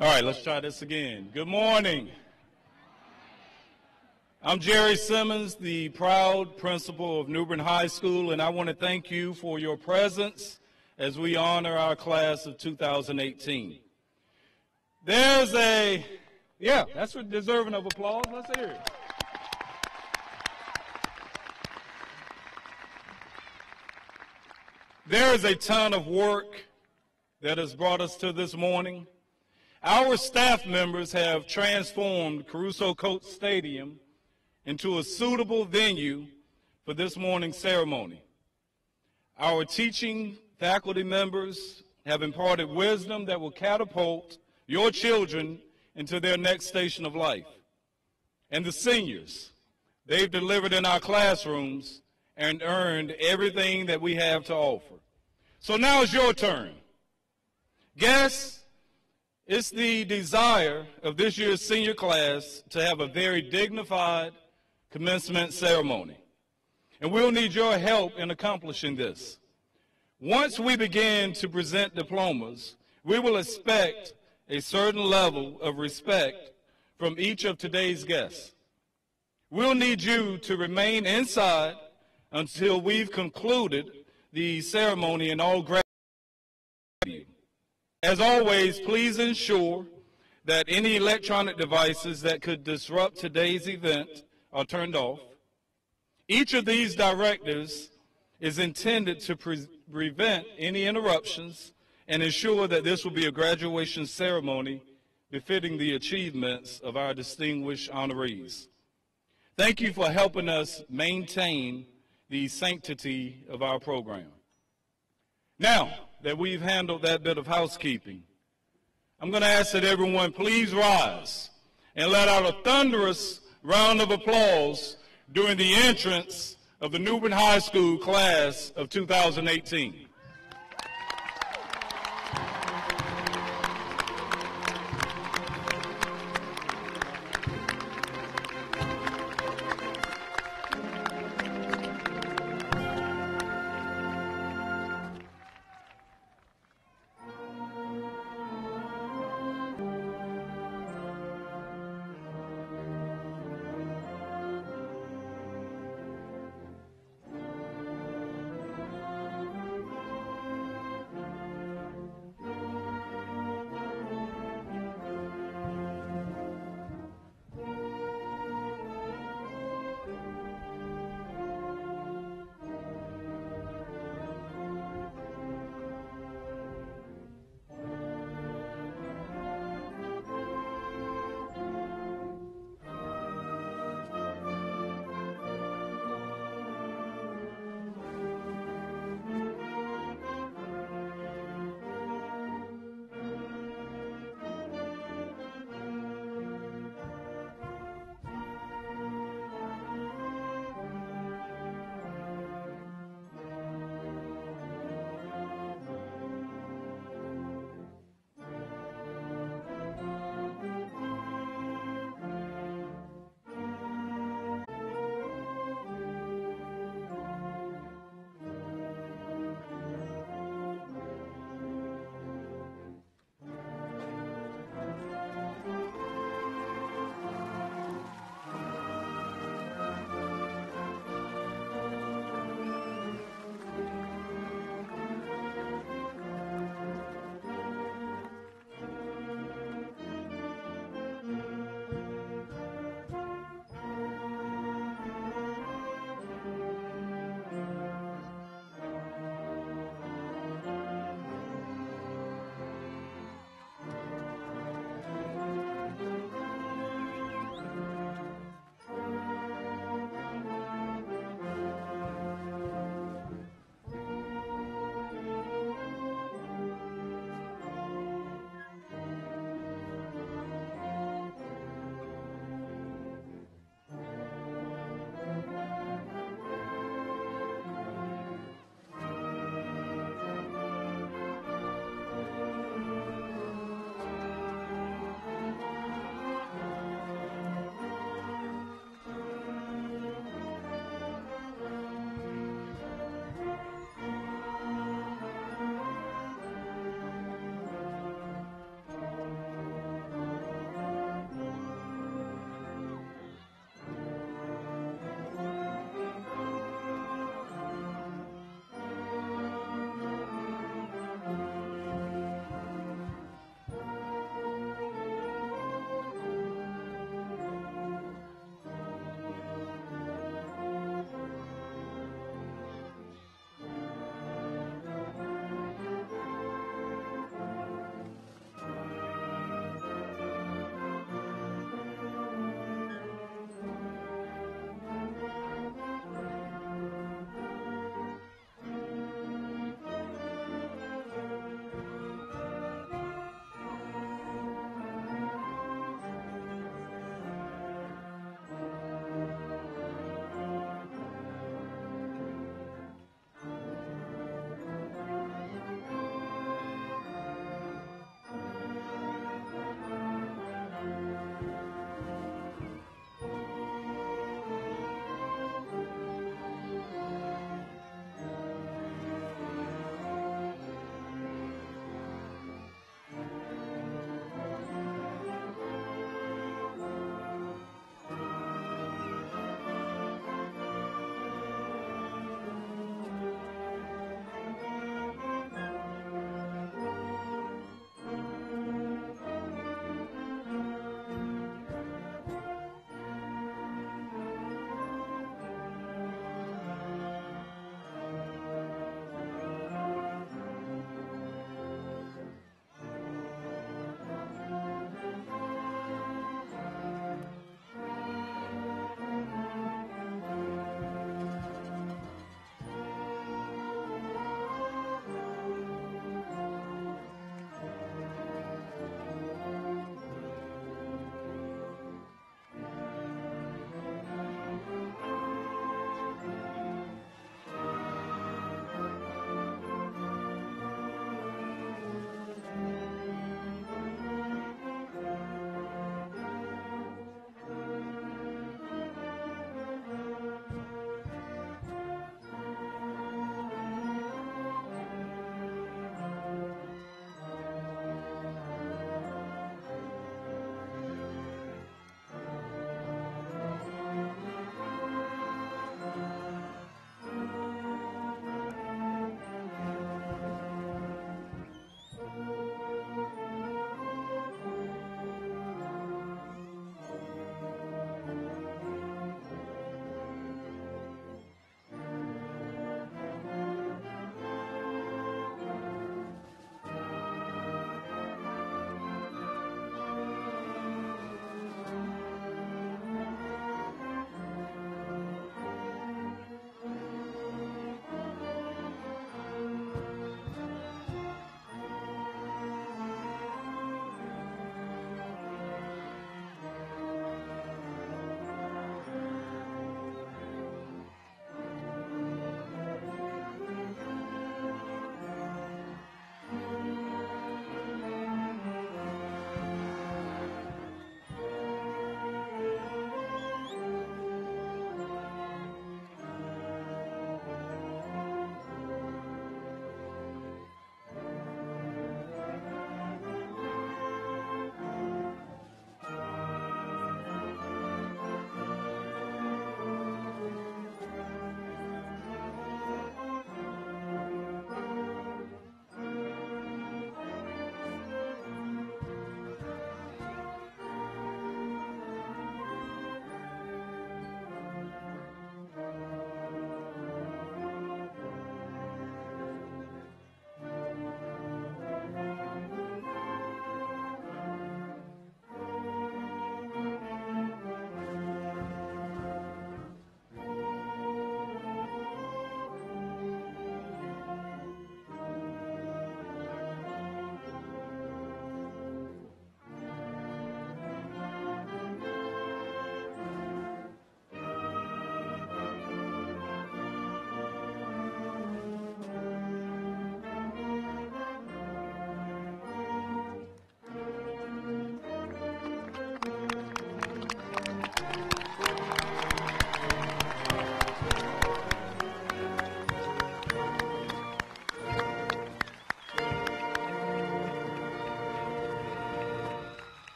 All right, let's try this again. Good morning. I'm Jerry Simmons, the proud principal of New Bern High School, and I want to thank you for your presence as we honor our class of 2018. That's deserving of applause. Let's hear it. There is a ton of work that has brought us to this morning. Our staff members have transformed Caruso Coates Stadium into a suitable venue for this morning's ceremony. Our teaching faculty members have imparted wisdom that will catapult your children into their next station of life. And the seniors, they've delivered in our classrooms and earned everything that we have to offer. So now it's your turn. Guests, it's the desire of this year's senior class to have a very dignified commencement ceremony. And we'll need your help in accomplishing this. Once we begin to present diplomas, we will expect a certain level of respect from each of today's guests. We'll need you to remain inside until we've concluded the ceremony and all gratitude. As always, please ensure that any electronic devices that could disrupt today's event are turned off. Each of these directives is intended to prevent any interruptions and ensure that this will be a graduation ceremony befitting the achievements of our distinguished honorees. Thank you for helping us maintain the sanctity of our program. Now that we've handled that bit of housekeeping, I'm going to ask that everyone please rise and let out a thunderous round of applause during the entrance of the New Bern High School class of 2018.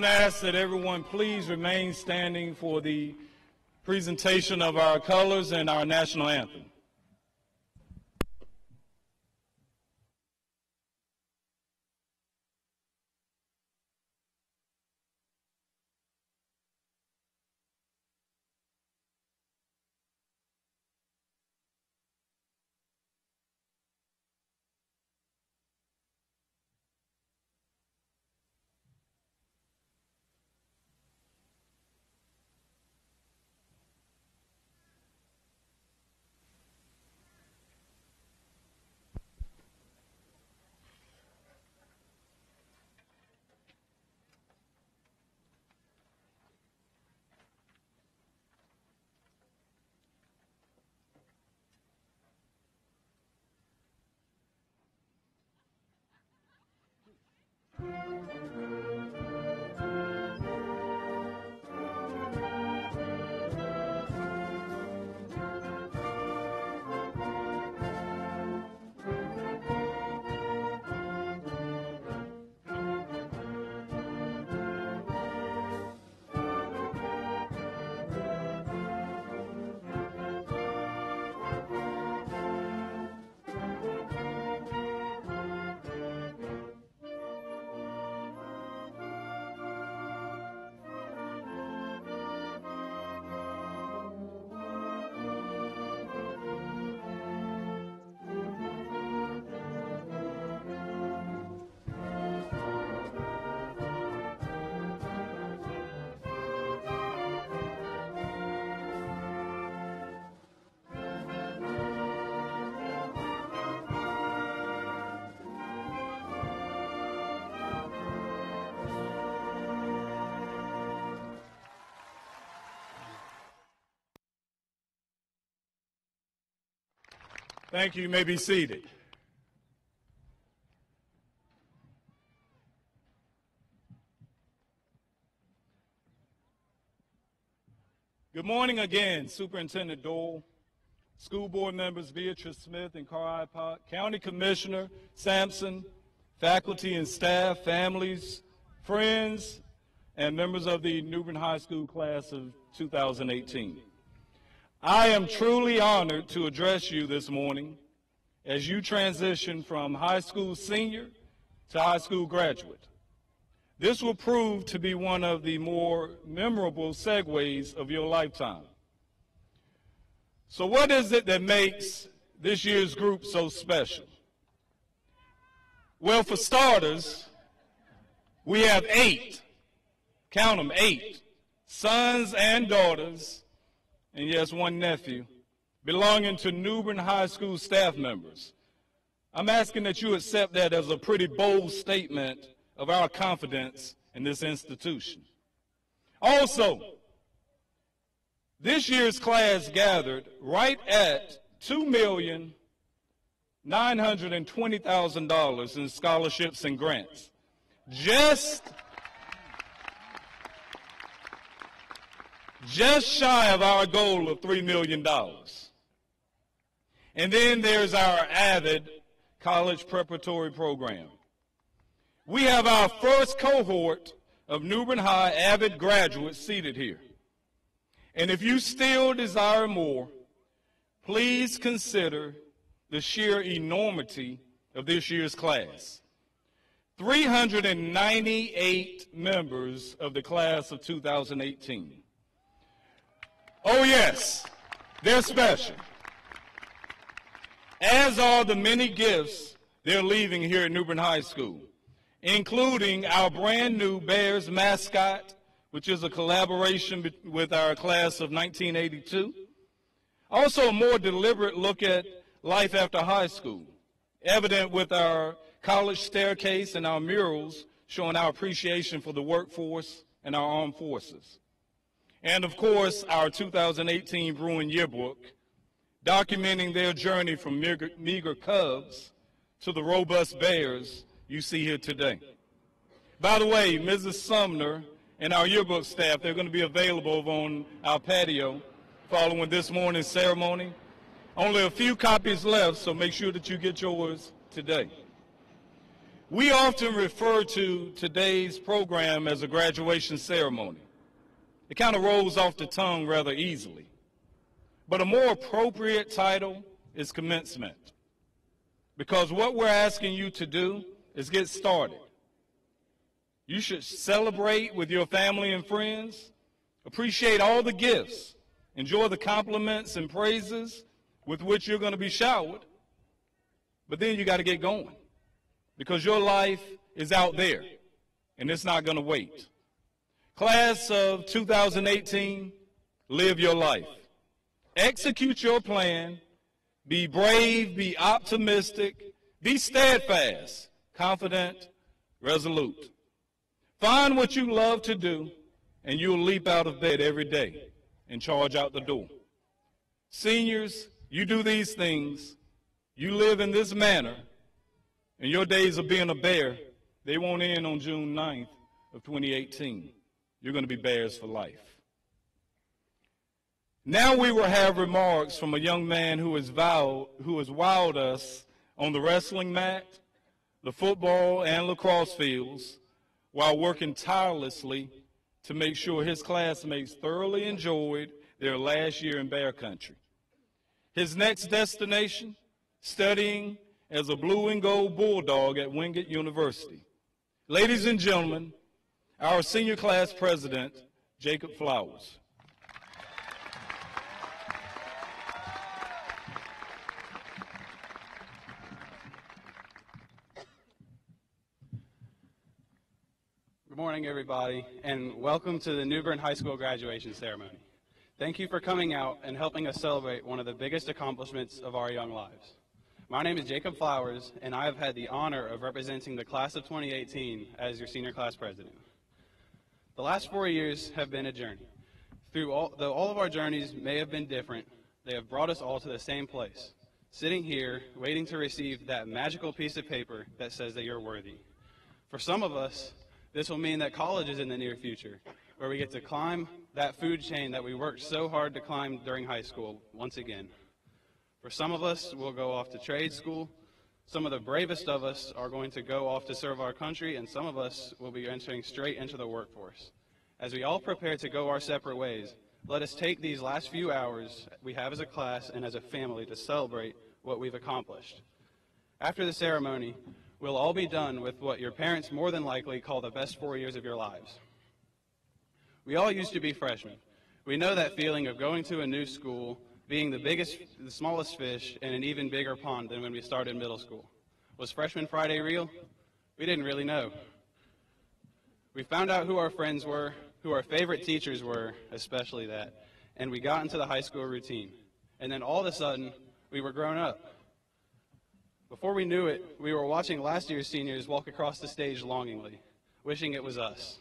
going to ask that everyone please remain standing for the presentation of our colors and our national anthem. Thank you. You may be seated. Good morning again, Superintendent Dole, school board members Beatrice Smith and Carl Ipot, County Commissioner Sampson, faculty and staff, families, friends, and members of the New Bern High School class of 2018. I am truly honored to address you this morning as you transition from high school senior to high school graduate. This will prove to be one of the more memorable segues of your lifetime. So what is it that makes this year's group so special? Well, for starters, we have 8, count them, 8, sons and daughters, and yes, 1 nephew, belonging to New Bern High School staff members. I'm asking that you accept that as a pretty bold statement of our confidence in this institution. Also, this year's class gathered right at $2,920,000 in scholarships and grants. Just shy of our goal of $3 million. And then there's our AVID college preparatory program. We have our first cohort of New Bern High AVID graduates seated here. And if you still desire more, please consider the sheer enormity of this year's class. 398 members of the class of 2018. Oh yes, they're special, as are the many gifts they're leaving here at New Bern High School, including our brand new Bears mascot, which is a collaboration with our class of 1982. Also a more deliberate look at life after high school, evident with our college staircase and our murals showing our appreciation for the workforce and our armed forces. And of course, our 2018 Bruin yearbook, documenting their journey from meager cubs to the robust Bears you see here today. By the way, Mrs. Sumner and our yearbook staff, they're going to be available on our patio following this morning's ceremony. Only a few copies left, so make sure that you get yours today. We often refer to today's program as a graduation ceremony. It kind of rolls off the tongue rather easily. But a more appropriate title is commencement, because what we're asking you to do is get started. You should celebrate with your family and friends, appreciate all the gifts, enjoy the compliments and praises with which you're going to be showered, but then you got to get going, because your life is out there and it's not going to wait. Class of 2018, live your life. Execute your plan. Be brave, be optimistic, be steadfast, confident, resolute. Find what you love to do, and you'll leap out of bed every day and charge out the door. Seniors, you do these things, you live in this manner, and your days of being a bear, they won't end on June 9th of 2018. You're going to be bears for life. Now we will have remarks from a young man who has wowed us on the wrestling mat, the football and lacrosse fields, while working tirelessly to make sure his classmates thoroughly enjoyed their last year in Bear Country. His next destination, studying as a blue and gold bulldog at Wingate University. Ladies and gentlemen, our senior class president, Jacob Flowers. Good morning, everybody, and welcome to the New Bern High School graduation ceremony. Thank you for coming out and helping us celebrate one of the biggest accomplishments of our young lives. My name is Jacob Flowers, and I have had the honor of representing the class of 2018 as your senior class president. The last 4 years have been a journey. Though all of our journeys may have been different, they have brought us all to the same place, sitting here waiting to receive that magical piece of paper that says that you're worthy. For some of us, this will mean that college is in the near future, where we get to climb that food chain that we worked so hard to climb during high school once again. For some of us, we'll go off to trade school. Some of the bravest of us are going to go off to serve our country, and some of us will be entering straight into the workforce. As we all prepare to go our separate ways, let us take these last few hours we have as a class and as a family to celebrate what we've accomplished. After the ceremony, we'll all be done with what your parents more than likely call the best 4 years of your lives. We all used to be freshmen. We know that feeling of going to a new school, being the smallest fish in an even bigger pond than when we started middle school. Was Freshman Friday real? We didn't really know. We found out who our friends were, who our favorite teachers were, especially that, and we got into the high school routine. And then all of a sudden, we were grown up. Before we knew it, we were watching last year's seniors walk across the stage longingly, wishing it was us.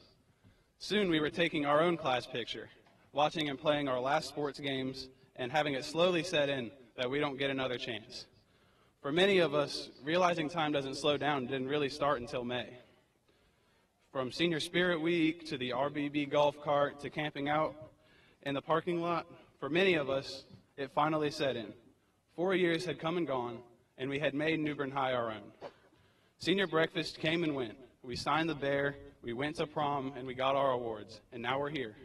Soon we were taking our own class picture, watching and playing our last sports games, and having it slowly set in that we don't get another chance. For many of us, realizing time doesn't slow down didn't really start until May. From Senior Spirit Week to the RBB golf cart to camping out in the parking lot, for many of us, it finally set in. 4 years had come and gone, and we had made New Bern High our own. Senior breakfast came and went. We signed the bear, we went to prom, and we got our awards, and now we're here.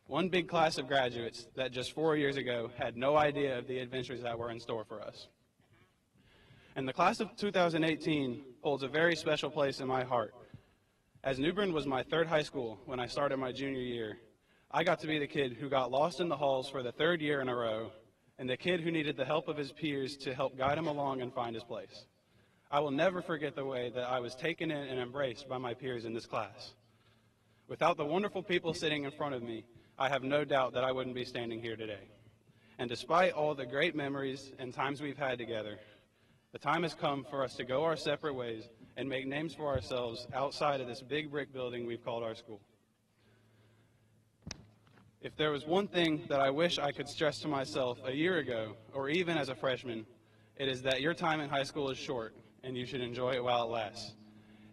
One big class of graduates that just 4 years ago had no idea of the adventures that were in store for us. And the class of 2018 holds a very special place in my heart. As New Bern was my third high school when I started my junior year, I got to be the kid who got lost in the halls for the third year in a row, and the kid who needed the help of his peers to help guide him along and find his place. I will never forget the way that I was taken in and embraced by my peers in this class. Without the wonderful people sitting in front of me, I have no doubt that I wouldn't be standing here today. And despite all the great memories and times we've had together, the time has come for us to go our separate ways and make names for ourselves outside of this big brick building we've called our school. If there was one thing that I wish I could stress to myself a year ago, or even as a freshman, it is that your time in high school is short, and you should enjoy it while it lasts.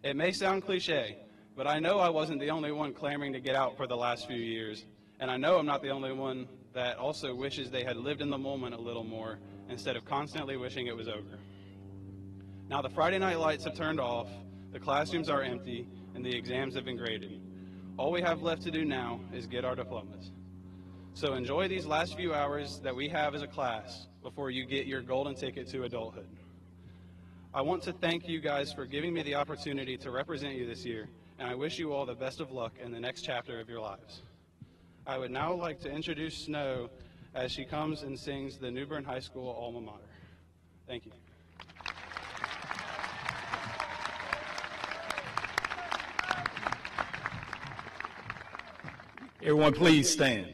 It may sound cliche, but I know I wasn't the only one clamoring to get out for the last few years, and I know I'm not the only one that also wishes they had lived in the moment a little more instead of constantly wishing it was over. Now the Friday night lights have turned off, The classrooms are empty, and the exams have been graded. All we have left to do now is get our diplomas. So enjoy these last few hours that we have as a class before you get your golden ticket to adulthood. I want to thank you guys for giving me the opportunity to represent you this year, and I wish you all the best of luck in the next chapter of your lives. I would now like to introduce Snow as she comes and sings the New Bern High School Alma Mater. Thank you. Everyone, please stand.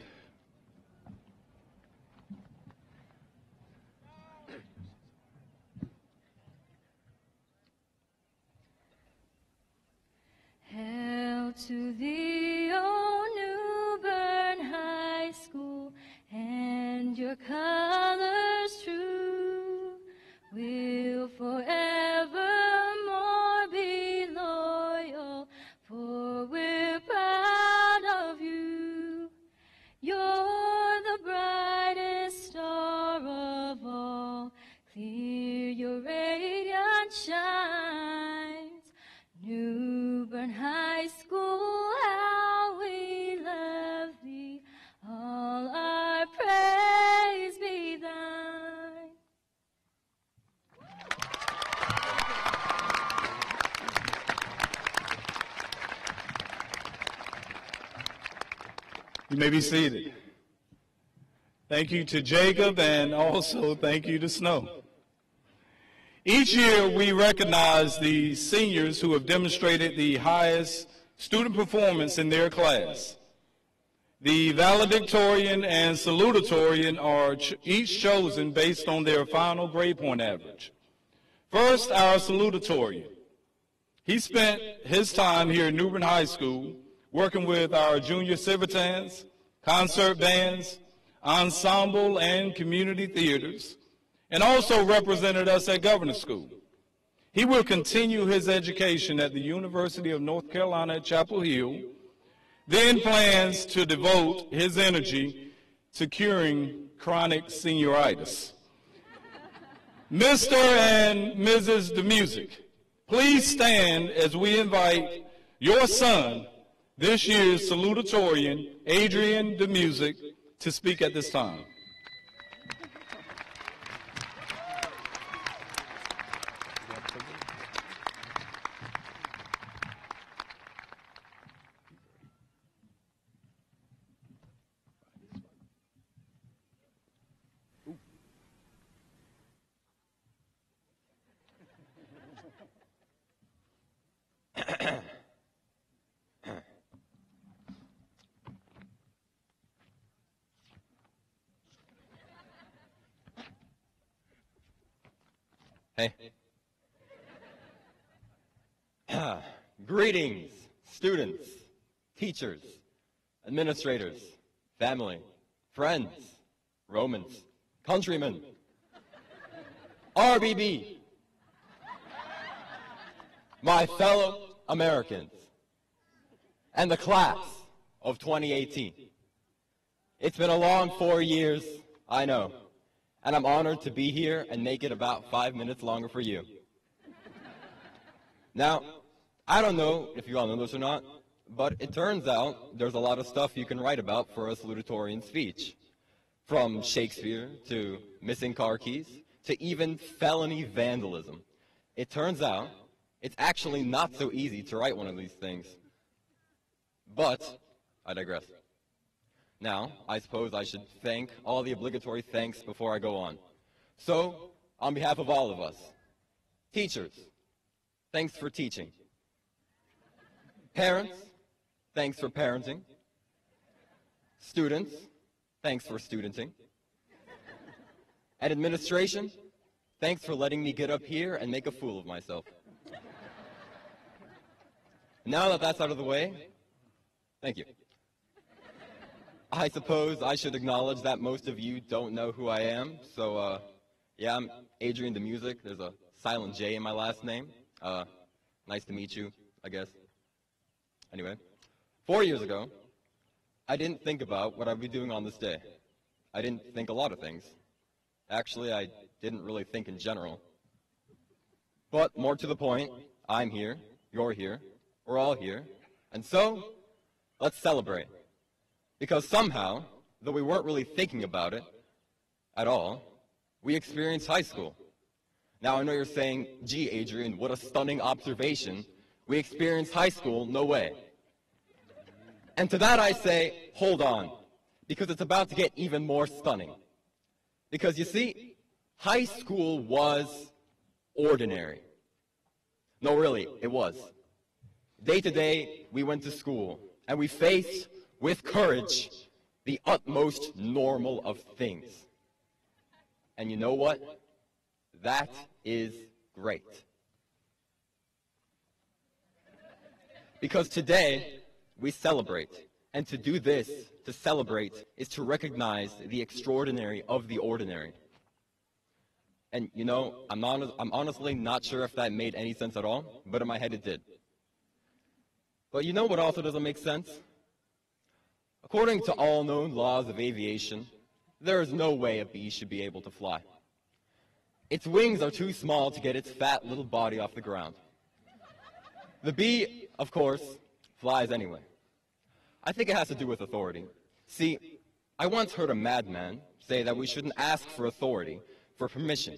Hail to thee, O New Bern High School, and your colors true will forevermore be loyal, for we're proud of you. You're the brightest star of all, clear your radiance shines. New Bern High School, how we love thee, all our praise be thine. You may be seated. Thank you to Jacob, and also thank you to Snow. Each year, we recognize the seniors who have demonstrated the highest student performance in their class. The Valedictorian and Salutatorian are each chosen based on their final grade point average. First, our Salutatorian. He spent his time here at New Bern High School working with our junior civitans, concert bands, ensemble, and community theaters, and also represented us at Governor's School. He will continue his education at the University of North Carolina at Chapel Hill, then plans to devote his energy to curing chronic senioritis. Mr. and Mrs. DeMusic, please stand as we invite your son, this year's salutatorian, Adrian DeMusic, to speak at this time. Hey. Greetings, students, teachers, administrators, family, friends, Romans, countrymen, RBB, my fellow Americans, and the class of 2018. It's been a long 4 years, I know, and I'm honored to be here and make it about 5 minutes longer for you. Now, I don't know if you all know this or not, but it turns out there's a lot of stuff you can write about for a salutatorian speech. From Shakespeare to missing car keys to even felony vandalism. It turns out it's actually not so easy to write one of these things. But I digress. Now, I suppose I should thank all the obligatory thanks before I go on. So, on behalf of all of us, teachers, thanks for teaching. Parents, thanks for parenting. Students, thanks for studenting. And administration, thanks for letting me get up here and make a fool of myself. Now that that's out of the way, thank you. I suppose I should acknowledge that most of you don't know who I am, so yeah, I'm Adrian DeMusic. There's a silent J in my last name. Nice to meet you, I guess. Anyway, 4 years ago, I didn't think about what I'd be doing on this day. I didn't think a lot of things. Actually, I didn't really think in general. But more to the point, I'm here you're here, we're all here, and so, let's celebrate. Because somehow, though we weren't really thinking about it at all, we experienced high school. Now I know you're saying, gee, Adrian, what a stunning observation. We experienced high school, no way. And to that I say, hold on, because it's about to get even more stunning. Because you see, high school was ordinary. No, really, it was. Day to day, we went to school, and we faced, with courage, the utmost normal of things. And you know what? That is great. Because today, we celebrate. And to do this, to celebrate, is to recognize the extraordinary of the ordinary. And you know, I'm honestly not sure if that made any sense at all, but in my head it did. But you know what also doesn't make sense? According to all known laws of aviation, there is no way a bee should be able to fly. Its wings are too small to get its fat little body off the ground. The bee, of course, flies anyway. I think it has to do with authority. See, I once heard a madman say that we shouldn't ask for authority, for permission.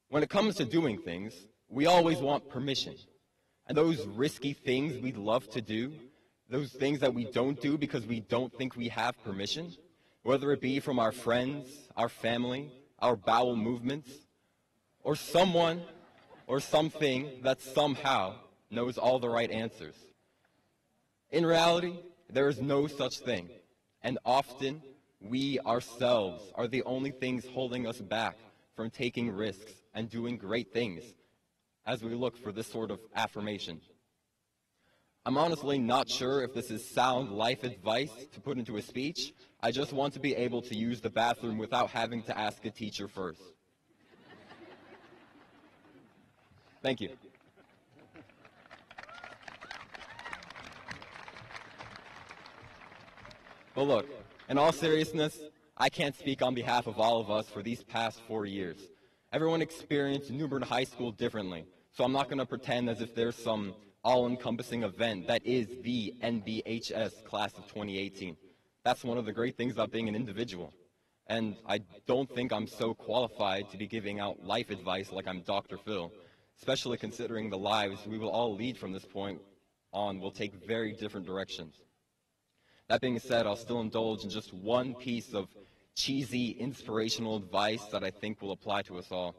When it comes to doing things, we always want permission. And those risky things we love to do, those things that we don't do because we don't think we have permission, whether it be from our friends, our family, our bowel movements, or someone or something that somehow knows all the right answers. In reality, there is no such thing, and often we ourselves are the only things holding us back from taking risks and doing great things as we look for this sort of affirmation. I'm honestly not sure if this is sound life advice to put into a speech. I just want to be able to use the bathroom without having to ask a teacher first. Thank you. But look, in all seriousness, I can't speak on behalf of all of us for these past 4 years. Everyone experienced New Bern High School differently, so I'm not going to pretend as if there's some all-encompassing event that is the NBHS class of 2018. That's one of the great things about being an individual. And I don't think I'm so qualified to be giving out life advice like I'm Dr. Phil, especially considering the lives we will all lead from this point on will take very different directions. That being said, I'll still indulge in just one piece of cheesy, inspirational advice that I think will apply to us all.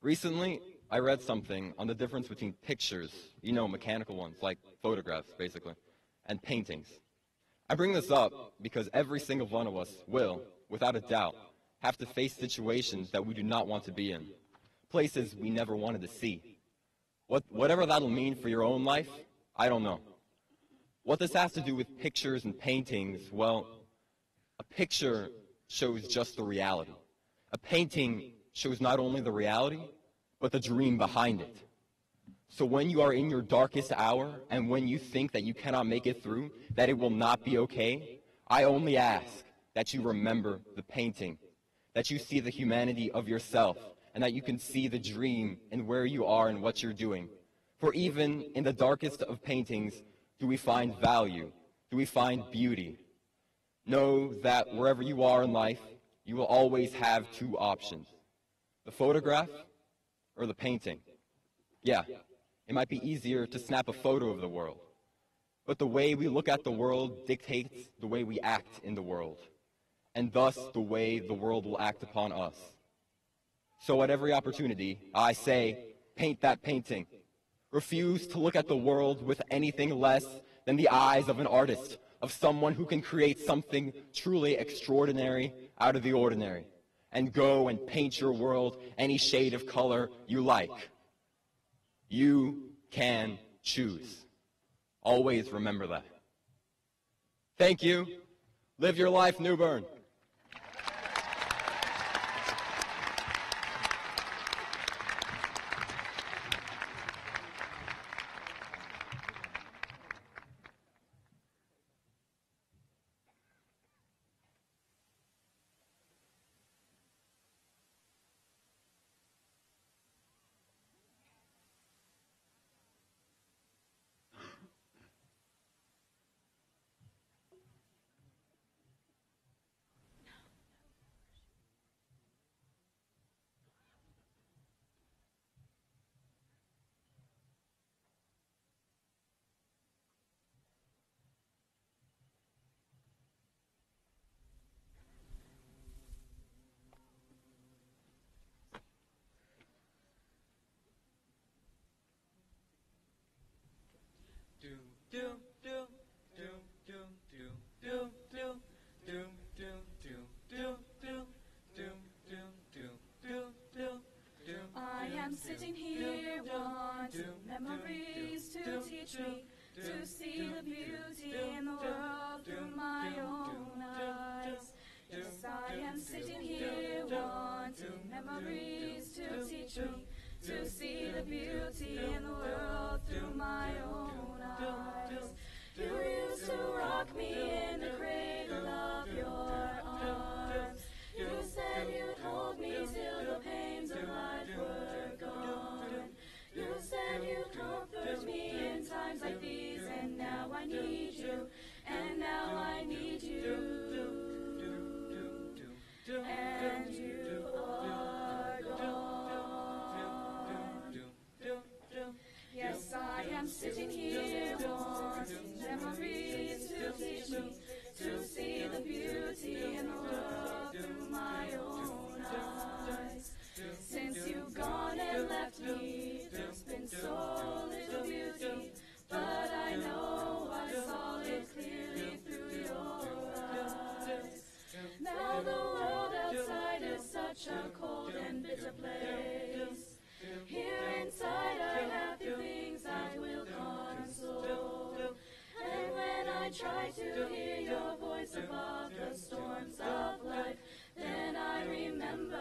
Recently, I read something on the difference between pictures, you know, mechanical ones, like photographs, basically, and paintings. I bring this up because every single one of us will, without a doubt, have to face situations that we do not want to be in, places we never wanted to see. Whatever that'll mean for your own life, I don't know. What this has to do with pictures and paintings, well, a picture shows just the reality. A painting shows not only the reality, but the dream behind it. So when you are in your darkest hour, and when you think that you cannot make it through, that it will not be okay, I only ask that you remember the painting, that you see the humanity of yourself, and that you can see the dream in where you are and what you're doing. For even in the darkest of paintings, do we find value? Do we find beauty? Know that wherever you are in life, you will always have two options: the photograph or the painting. Yeah, it might be easier to snap a photo of the world, but the way we look at the world dictates the way we act in the world, and thus the way the world will act upon us. So at every opportunity, I say, paint that painting. Refuse to look at the world with anything less than the eyes of an artist, of someone who can create something truly extraordinary out of the ordinary. And go and paint your world any shade of color you like. You can choose. Always remember that. Thank you. Live your life, New Bern. to see the beauty in the world through my own eyes. Yes, I am sitting here wanting memories to teach me to see the beauty in the world through my own eyes. You used to rock me in the cradle of your arms. You said you'd hold me till the pains of life were gone. You said you'd comfort me in times like these, and now I need you, and now I need you. And you are gone. Yes, I am sitting here wanting memories to teach me to see the beauty in the world through my own eyes. Since you've gone and left me, there's been so little beauty, but I know I saw it clearly through your eyes. Now the world outside is such a cold and bitter place. Here inside I have the things I will console. And when I try to hear your voice above the storms of life, then I remember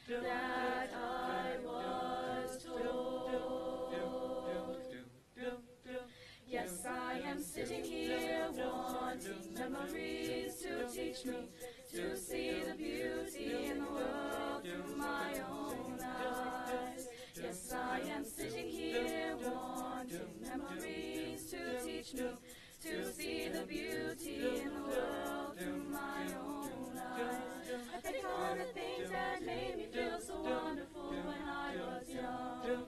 that I was told. Yes, I am sitting here wanting memories to teach me to see the beauty in the world through my own eyes. Yes, I am sitting here wanting memories to teach me to see the beauty in the world through my own eyes. I think on the things that made me feel so wonderful when I was young.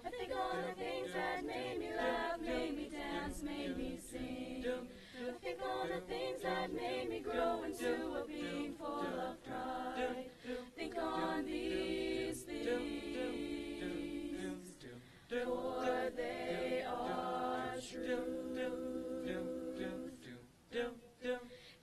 I think on the things that made me laugh, made me dance, made me sing. I think on the things that made me grow into a being full of pride. Think on these things, for they are true.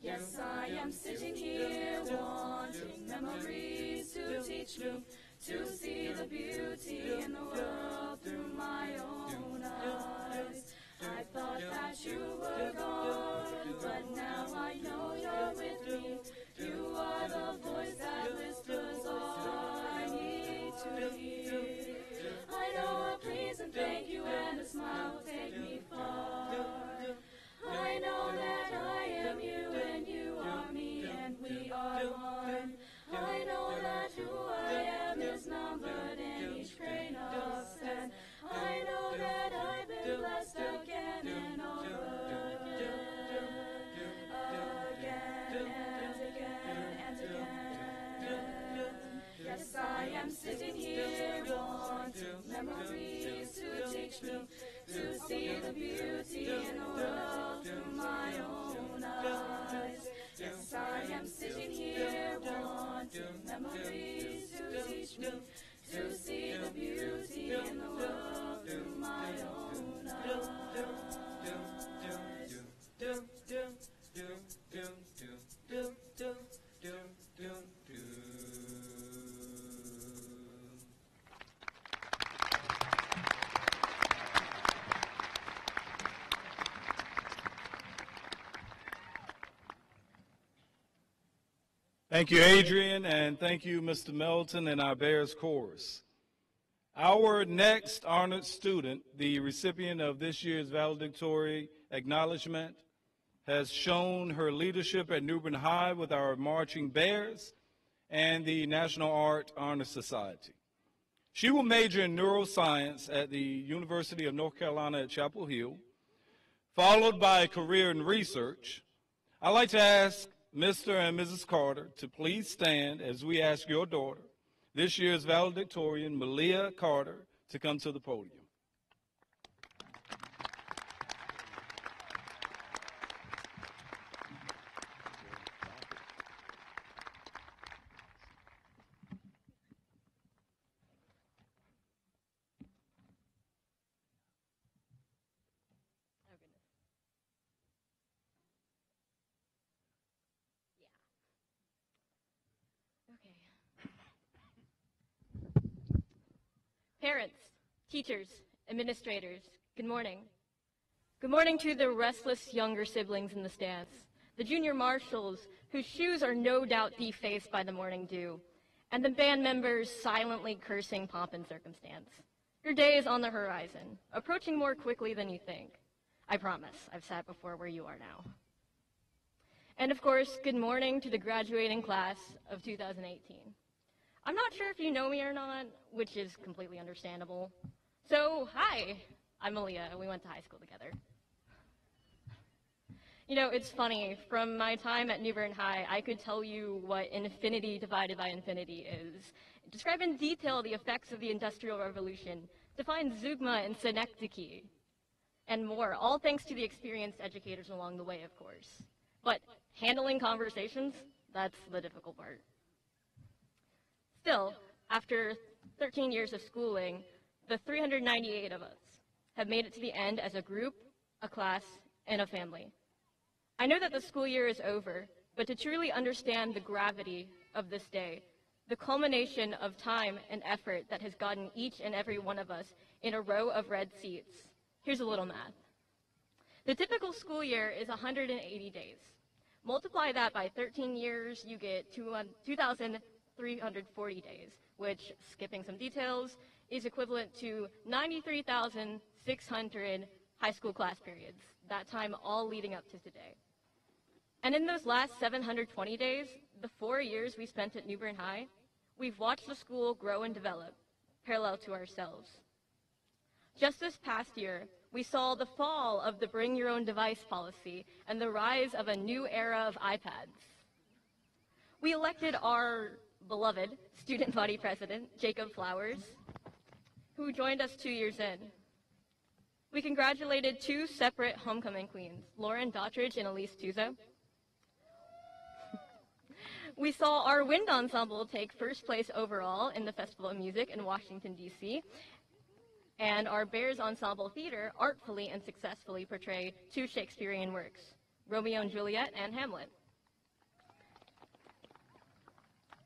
Yes, I am sitting here wanting memories to teach me to see the beauty in the world through my own eyes. I thought that you were gone, but now I know you're with me. You are the voice that whispers all I need to hear. I know a please and thank you and a smile will take me far. I know that I am you and you are me and we are one. I know that who I am is numbered in each grain of sand. I know that I've been blessed again and over again and again and again. Yes, I am sitting here wanting memories to teach me to see the beauty in the world through my own eyes. Yes, I am sitting here wanting memories to teach me to see the beauty in the world through my own eyes. Thank you, Adrian, and thank you, Mr. Melton and our Bears Chorus. Our next honored student, the recipient of this year's Valedictorian Acknowledgement, has shown her leadership at New Bern High with our Marching Bears and the National Art Honor Society. She will major in neuroscience at the University of North Carolina at Chapel Hill, followed by a career in research. I'd like to ask Mr. and Mrs. Carter to please stand as we ask your daughter, this year's valedictorian, Malia Carter, to come to the podium. Parents, teachers, Administrators, good morning. Good morning to the restless younger siblings in the stands, the junior marshals whose shoes are no doubt defaced by the morning dew, and the band members silently cursing pomp and circumstance. Your day is on the horizon, approaching more quickly than you think. I promise, I've sat before where you are now. And of course, good morning to the graduating class of 2018. I'm not sure if you know me or not, which is completely understandable. So, hi, I'm Aaliyah. We went to high school together. You know, it's funny, from my time at New Bern High, I could tell you what infinity divided by infinity is, describe in detail the effects of the Industrial Revolution, define zeugma and synecdoche, and more, all thanks to the experienced educators along the way, of course. But handling conversations, that's the difficult part. Still, after 13 years of schooling, the 398 of us have made it to the end as a group, a class, and a family. I know that the school year is over, but to truly understand the gravity of this day, the culmination of time and effort that has gotten each and every one of us in a row of red seats, here's a little math. The typical school year is 180 days. Multiply that by 13 years, you get 2,340 days, which, skipping some details, is equivalent to 93,600 high school class periods, that time all leading up to today. And in those last 720 days, the 4 years we spent at New Bern High, we've watched the school grow and develop, parallel to ourselves. Just this past year, we saw the fall of the bring your own device policy and the rise of a new era of iPads. We elected our beloved student body president, Jacob Flowers, who joined us 2 years in. We congratulated two separate homecoming queens, Lauren Dottridge and Elise Tuzo. We saw our wind ensemble take first place overall in the Festival of Music in Washington, D.C., and our Bears Ensemble Theater artfully and successfully portray two Shakespearean works, Romeo and Juliet and Hamlet.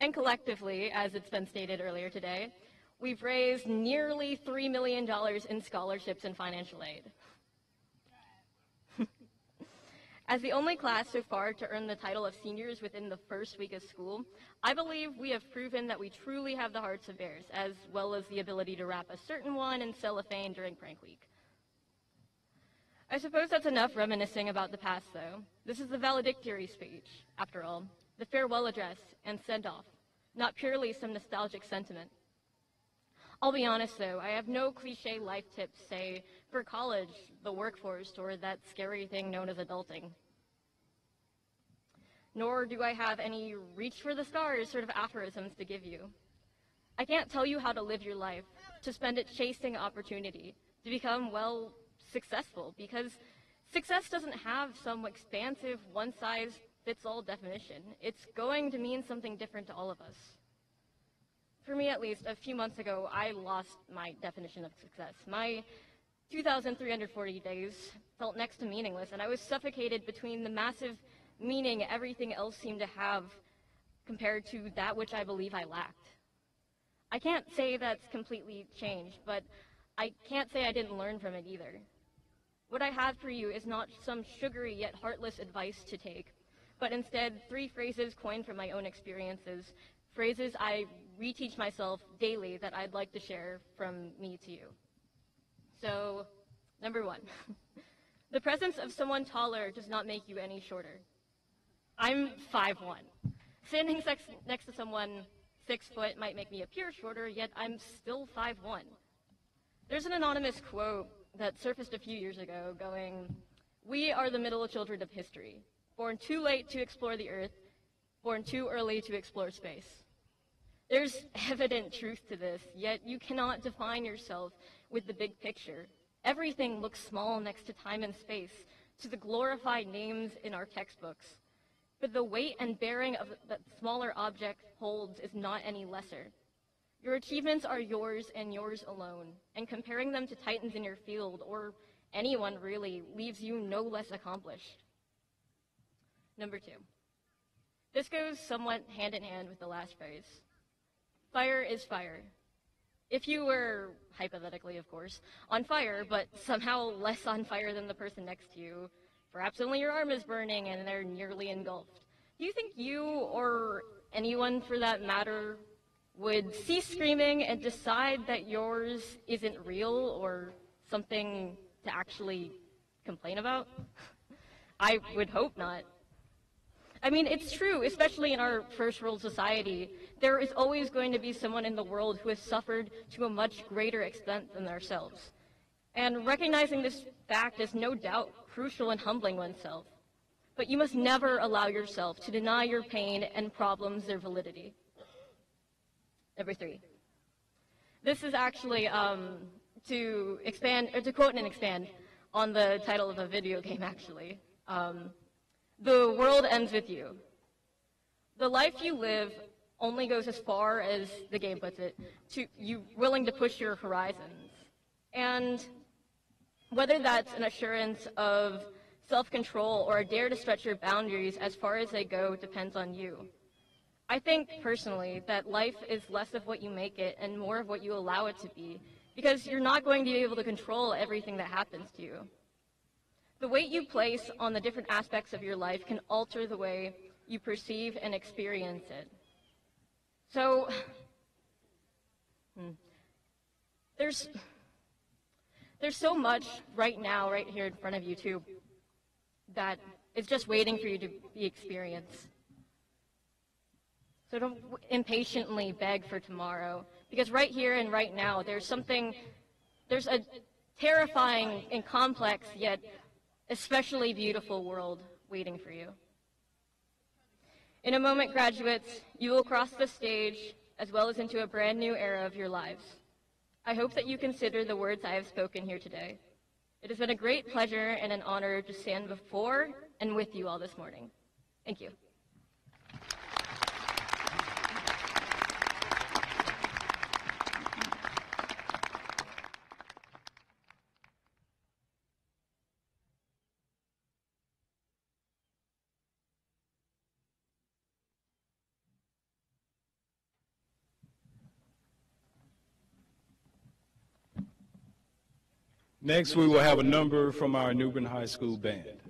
And collectively, as it's been stated earlier today, we've raised nearly $3 million in scholarships and financial aid. As the only class so far to earn the title of seniors within the first week of school, I believe we have proven that we truly have the hearts of bears, as well as the ability to wrap a certain one in cellophane during prank week. I suppose that's enough reminiscing about the past, though. This is the valedictory speech, after all, the farewell address and send-off, not purely some nostalgic sentiment. I'll be honest, though, I have no cliche life tips, say, for college, the workforce, or that scary thing known as adulting. Nor do I have any reach for the stars sort of aphorisms to give you. I can't tell you how to live your life, to spend it chasing opportunity, to become, well, successful, because success doesn't have some expansive, one-size-fits-all definition. It's going to mean something different to all of us. For me, at least, a few months ago, I lost my definition of success. My 2,340 days felt next to meaningless, and I was suffocated between the massive meaning everything else seemed to have compared to that which I believe I lacked. I can't say that's completely changed, but I can't say I didn't learn from it either. What I have for you is not some sugary yet heartless advice to take, but instead 3 phrases coined from my own experiences, phrases I reteach myself daily that I'd like to share from me to you. So, number 1, the presence of someone taller does not make you any shorter. I'm 5'1". Standing next to someone 6 foot might make me appear shorter, yet I'm still 5'1". There's an anonymous quote that surfaced a few years ago going, "We are the middle children of history, born too late to explore the earth, born too early to explore space." There's evident truth to this, yet you cannot define yourself with the big picture. Everything looks small next to time and space, to the glorified names in our textbooks. But the weight and bearing of that smaller object holds is not any lesser. Your achievements are yours and yours alone, and comparing them to titans in your field, or anyone really, leaves you no less accomplished. Number 2. This goes somewhat hand in hand with the last phrase. Fire is fire. If you were, hypothetically of course, on fire, but somehow less on fire than the person next to you, perhaps only your arm is burning and they're nearly engulfed, do you think you, or anyone for that matter, would cease screaming and decide that yours isn't real or something to actually complain about? I would hope not. I mean, it's true, especially in our first world society. There is always going to be someone in the world who has suffered to a much greater extent than ourselves. And recognizing this fact is no doubt crucial in humbling oneself. But you must never allow yourself to deny your pain and problems their validity. Number 3. This is actually to quote and expand on the title of a video game, actually. The world ends with you. The life you live only goes as far as the game puts it, to you willing to push your horizons. And whether that's an assurance of self-control or a dare to stretch your boundaries as far as they go depends on you. I think, personally, that life is less of what you make it and more of what you allow it to be, because you're not going to be able to control everything that happens to you. The weight you place on the different aspects of your life can alter the way you perceive and experience it. So, there's so much right now, right here in front of you, too, that is just waiting for you to be experienced. So don't impatiently beg for tomorrow, because right here and right now, there's a terrifying and complex, yet especially beautiful world waiting for you. In a moment, graduates, you will cross the stage as well as into a brand new era of your lives. I hope that you consider the words I have spoken here today. It has been a great pleasure and an honor to stand before and with you all this morning. Thank you. Next, we will have a number from our New Bern High School band.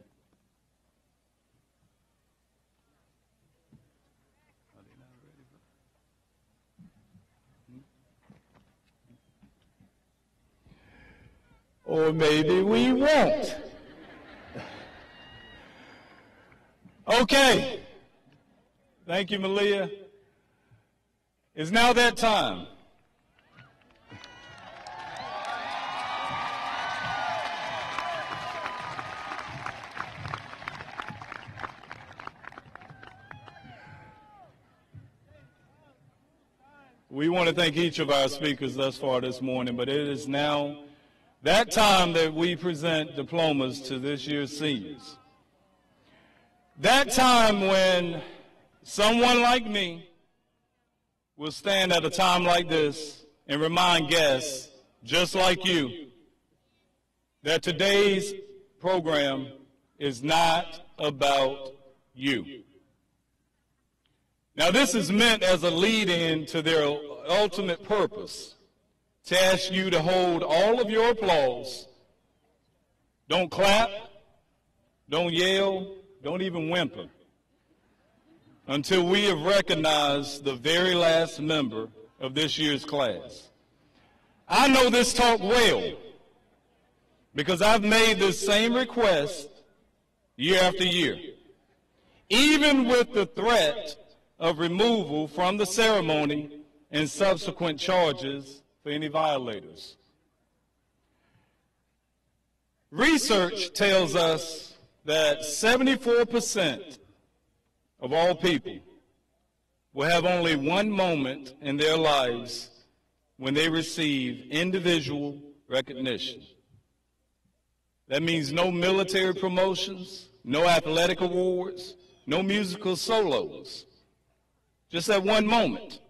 Or maybe we won't. Okay. Thank you, Malia. It's now that time. We want to thank each of our speakers thus far this morning, but it is now that time that we present diplomas to this year's seniors. That time when someone like me will stand at a time like this and remind guests, just like you, that today's program is not about you. Now, this is meant as a lead-in to their ultimate purpose, to ask you to hold all of your applause. Don't clap, don't yell, don't even whimper until we have recognized the very last member of this year's class. I know this talk well because I've made this same request year after year, even with the threat of removal from the ceremony and subsequent charges for any violators. Research tells us that 74% of all people will have only one moment in their lives when they receive individual recognition. That means no military promotions, no athletic awards, no musical solos. Just that one moment.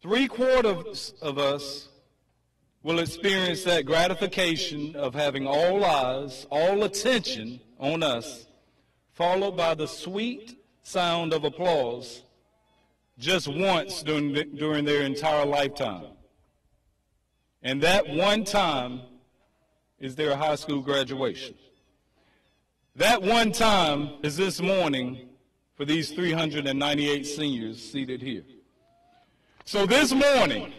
3/4 of us will experience that gratification of having all eyes, all attention on us, followed by the sweet sound of applause just once during their entire lifetime. And that one time is their high school graduation. That one time is this morning for these 398 seniors seated here. So this morning,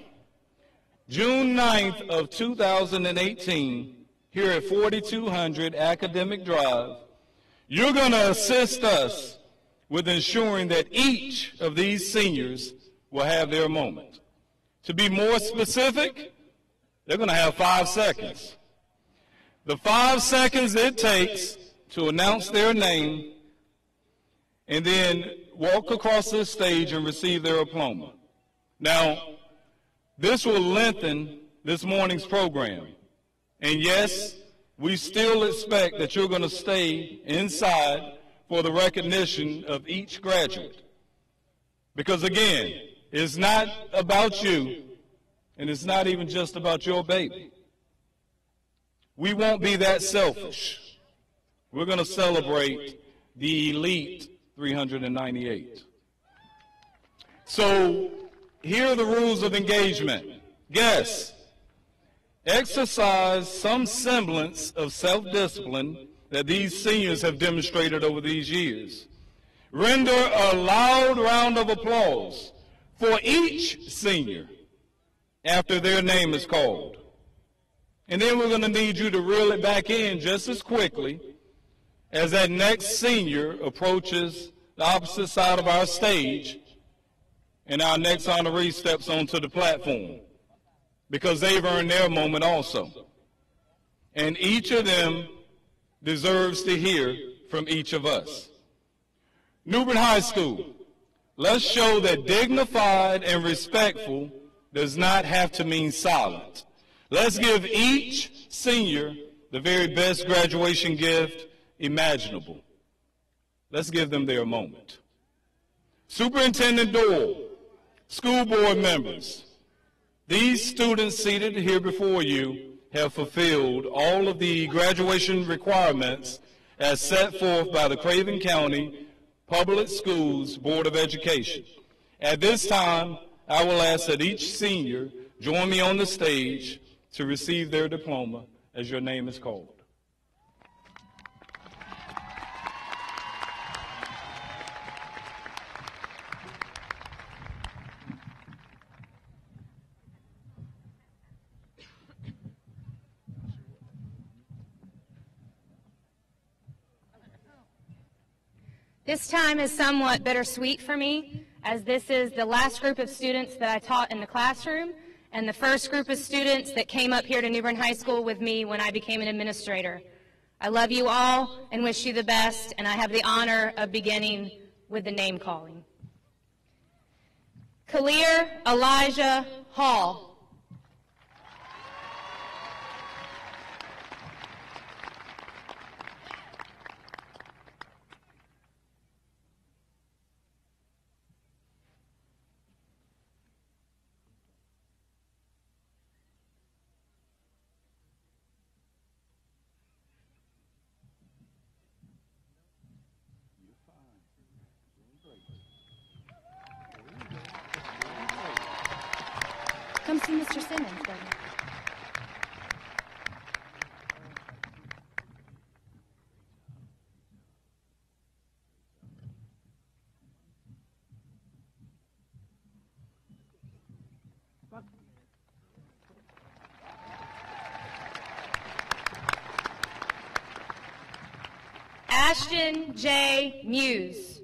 June 9th of 2018, here at 4200 Academic Drive, you're going to assist us with ensuring that each of these seniors will have their moment. To be more specific, they're going to have 5 seconds. The 5 seconds it takes to announce their name and then walk across this stage and receive their diploma. Now, this will lengthen this morning's program. And yes, we still expect that you're going to stay inside for the recognition of each graduate. Because again, it's not about you, and it's not even just about your baby. We won't be that selfish. We're going to celebrate the elite 398. So here are the rules of engagement. Guests, exercise some semblance of self-discipline that these seniors have demonstrated over these years. Render a loud round of applause for each senior after their name is called. And then we're going to need you to reel it back in just as quickly as that next senior approaches the opposite side of our stage and our next honoree steps onto the platform, because they've earned their moment also. And each of them deserves to hear from each of us. New Bern High School, let's show that dignified and respectful does not have to mean silent. Let's give each senior the very best graduation gift imaginable. Let's give them their moment. Superintendent Doyle, school board members, these students seated here before you have fulfilled all of the graduation requirements as set forth by the Craven County Public Schools Board of Education. At this time, I will ask that each senior join me on the stage to receive their diploma as your name is called. This time is somewhat bittersweet for me, as this is the last group of students that I taught in the classroom and the first group of students that came up here to New Bern High School with me when I became an administrator. I love you all and wish you the best, and I have the honor of beginning with the name calling. Kalir Elijah Hall. Come see Mr. Simmons, then. Ashton J. Muse.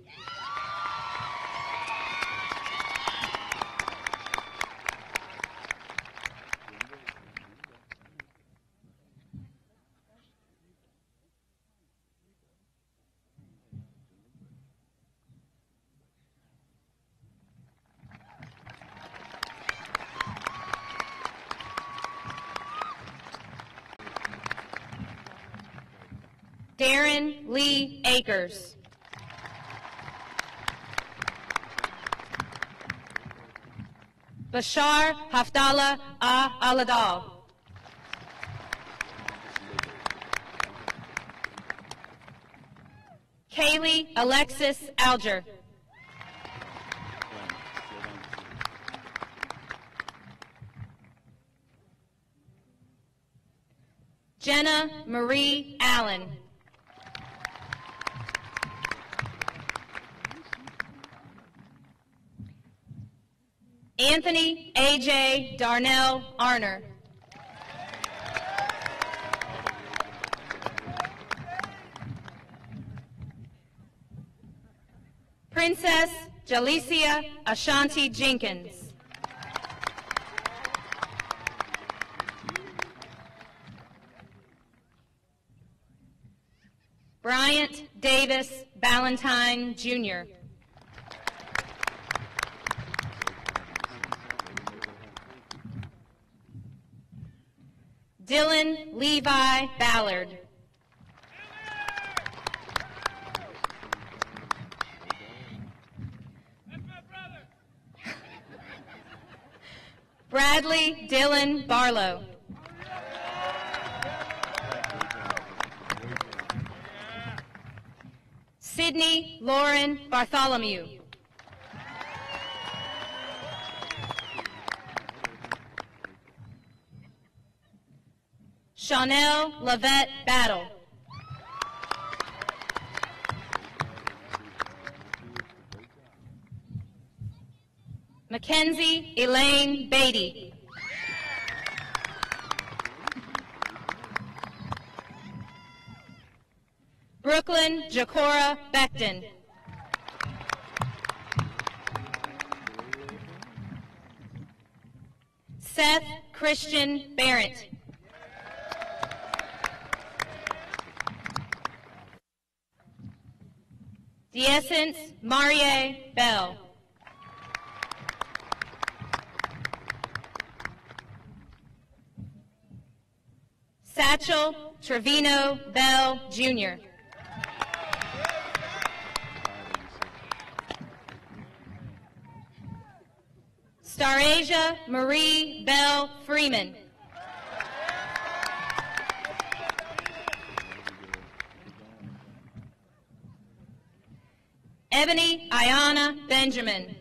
Darren Lee Akers. Bashar Hafdallah Aladal. Kaylee Alexis Alger. Jenna Marie Allen. Anthony A.J. Darnell Arner. Princess Jalicia Ashanti Jenkins. Bryant Davis Ballantyne, Jr. Dylan Levi Ballard. Bradley Dylan Barlow. Sydney Lauren Bartholomew. Chanel Lavette Battle. Mackenzie Elaine Beatty. Brooklyn Jacora Becton. Seth Christian Barrett. D'Essence Marie Bell. Satchel Trevino Bell, Jr. Starasia Marie Bell Freeman. Ebony Ayana Benjamin.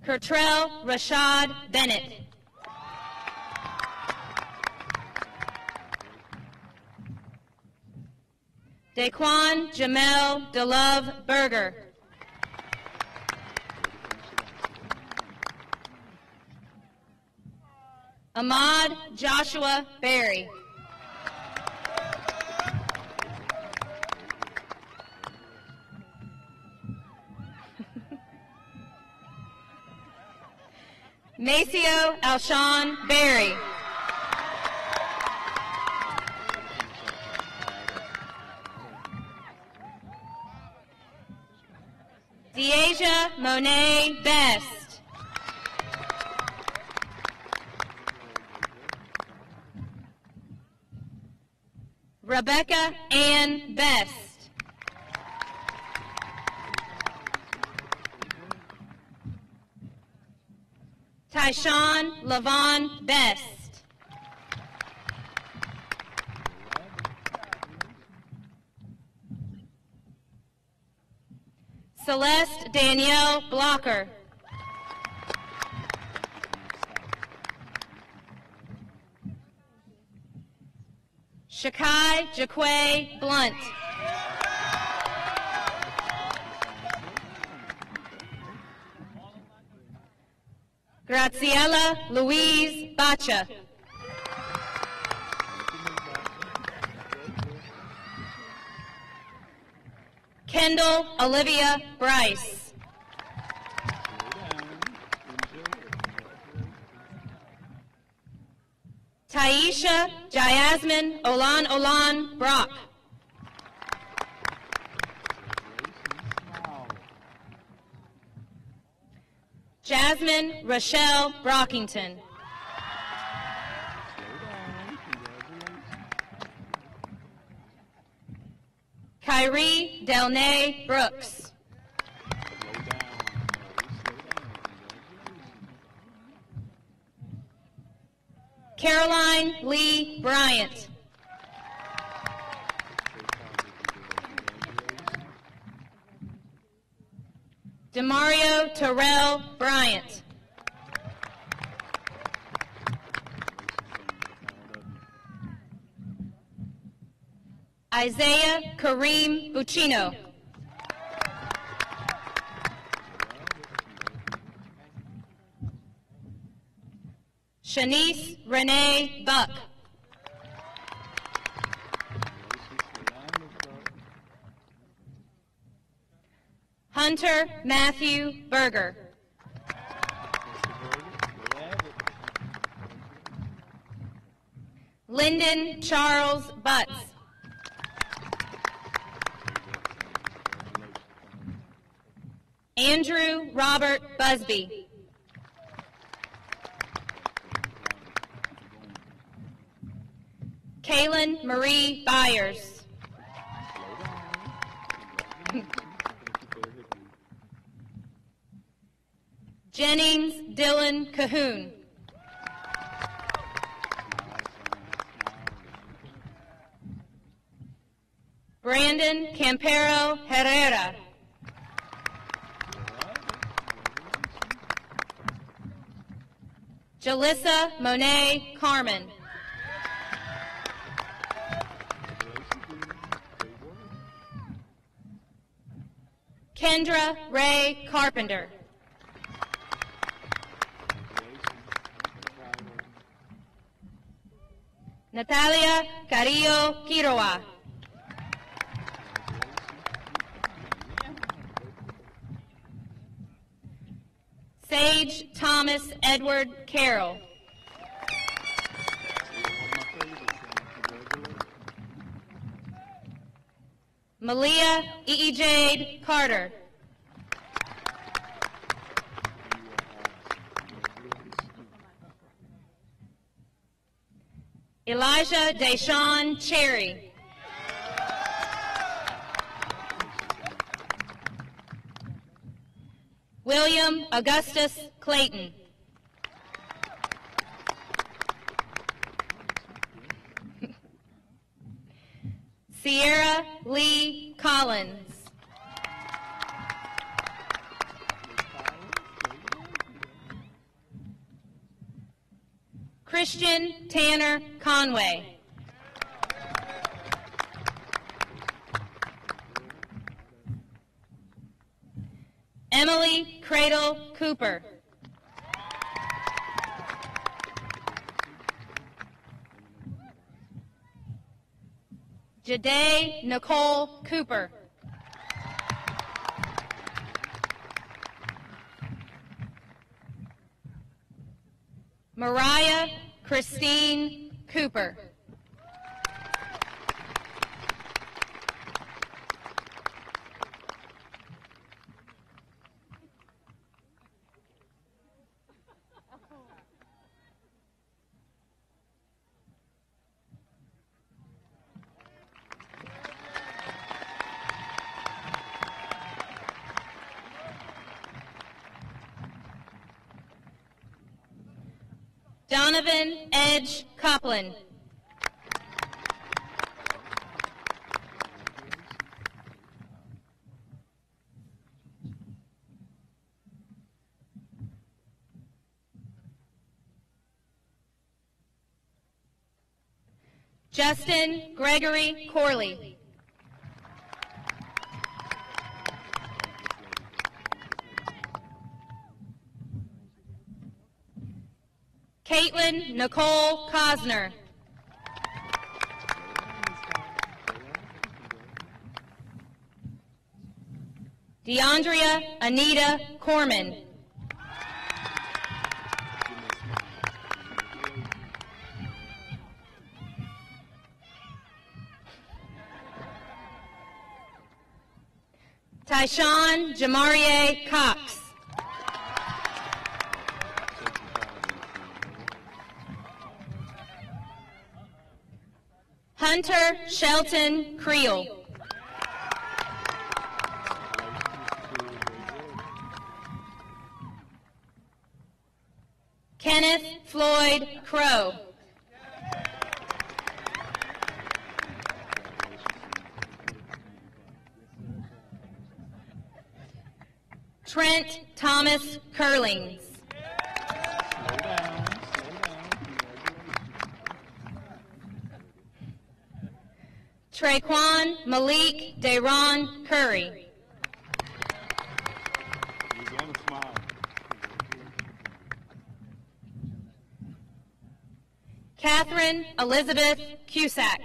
Kertrell Rashad Bennett. Daquan Jamel DeLove Berger. Ahmad Joshua Berry. Maceo Alshon Berry. Deasia Monet Best. Rebecca Ann Best. Tyshawn Lavon Best. Celeste Danielle Blocker. Shakai Jaquay Blunt. Graciela Louise Bacha. Kendall Olivia Bryce. Taisha Jasmine Olan Brock. Jasmine Rochelle Brockington. Kyrie Delnay Brooks. Caroline Lee Bryant. Demario Terrell Bryant. Isaiah Kareem Buccino. Shanice Renee Buck. Hunter Matthew Berger. Lyndon Charles Butts. Andrew Robert Busby. Kaylin Marie Byers. Jennings Dylan Cahoon. Brandon Campero Herrera. Jalissa Monet Carmen. Kendra Ray Carpenter. Natalia Carrillo Quiroa. Sage Thomas Edward Carroll. Malia Jade Carter. Elijah Deshawn Cherry. William Augustus Clayton. Sierra Lee Collins. Christian Tanner Conway. Emily Cradle Cooper. Jade Nicole Cooper. Mariah Christine Cooper. Donovan Edge Copeland. Justin Gregory Corley. Caitlin Nicole Cosner. DeAndrea Anita Corman. Tyshawn Jamarie Cox. Hunter Shelton Creel. Kenneth Floyd Crow. Trent Thomas Curlings. Traquan Malik Dayron Curry. He's gonna smile. Catherine Elizabeth Cusack.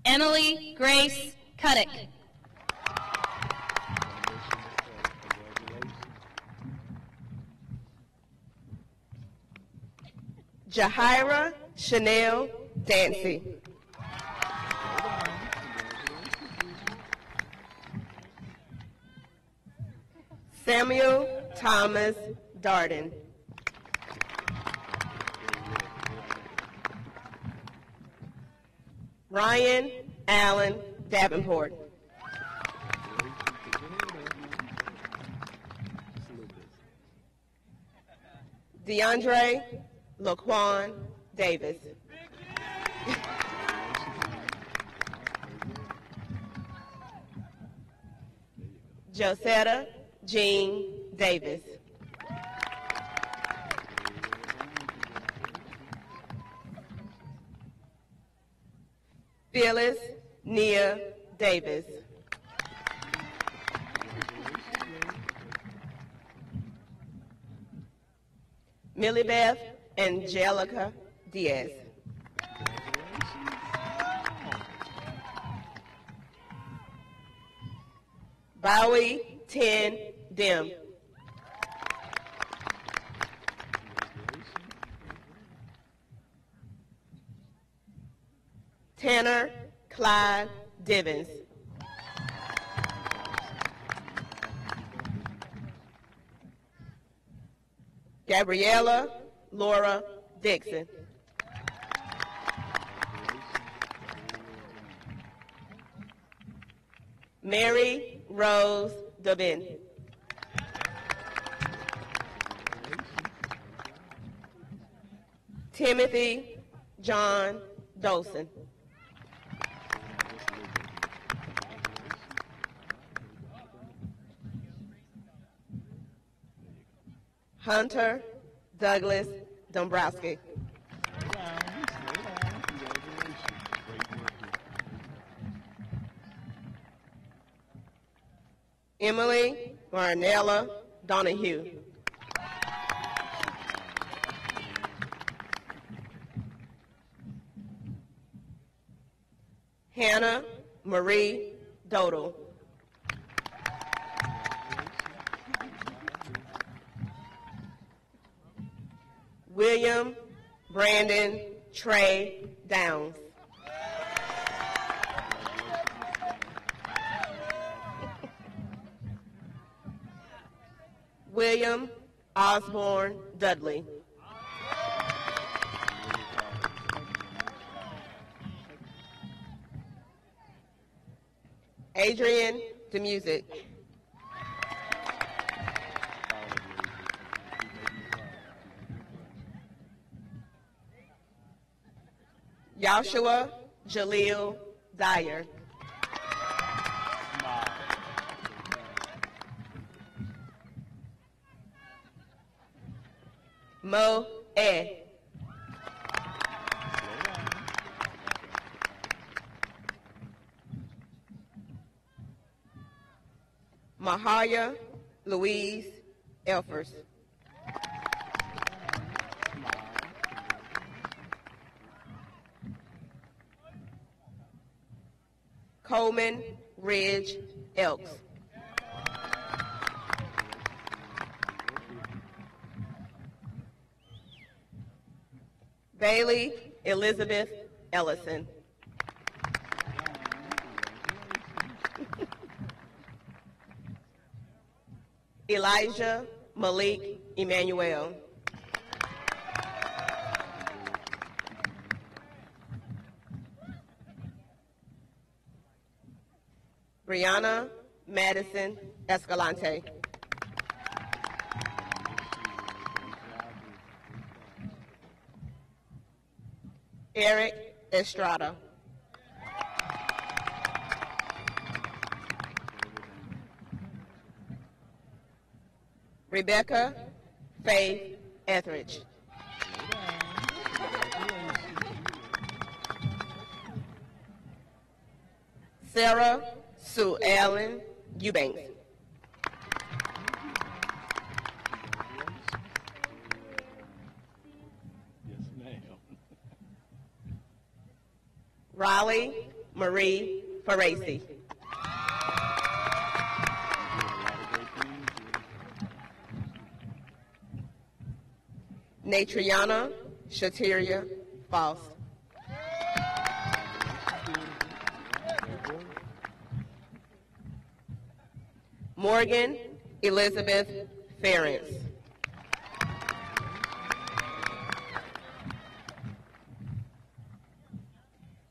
Emily Grace Cuddick. Jahira Chanel Dancy. Samuel Thomas Darden. Ryan Allen Davenport. DeAndre Laquan Davis. Josetta Jean Davis. Phyllis Nia Davis. Millibeth Angelica Diaz. Bowie Tin Dim. Tanner Clyde Divins. Gabriella Laura Dixon. Mary Rose Dubin. Timothy John Dolson. Hunter Douglas Dombrowski. Emily Marnella Donahue. Hannah Marie Dodal. William Brandon Trey Downs. William Osborne Dudley. Adrian DeMusic. Joshua Jaleel Dyer. Mo E. Mahaya Louise Elfers. Coleman Ridge Elks. Bailey Elizabeth Ellison. Elijah Malik Emmanuel. Brianna Madison Escalante. Eric Estrada. Rebecca Faith Etheridge. Sarah Sue Allen Eubanks. Yes, ma'am. Raleigh Marie Faraci. Natriana Shatiria Foss. Morgan Elizabeth Ference.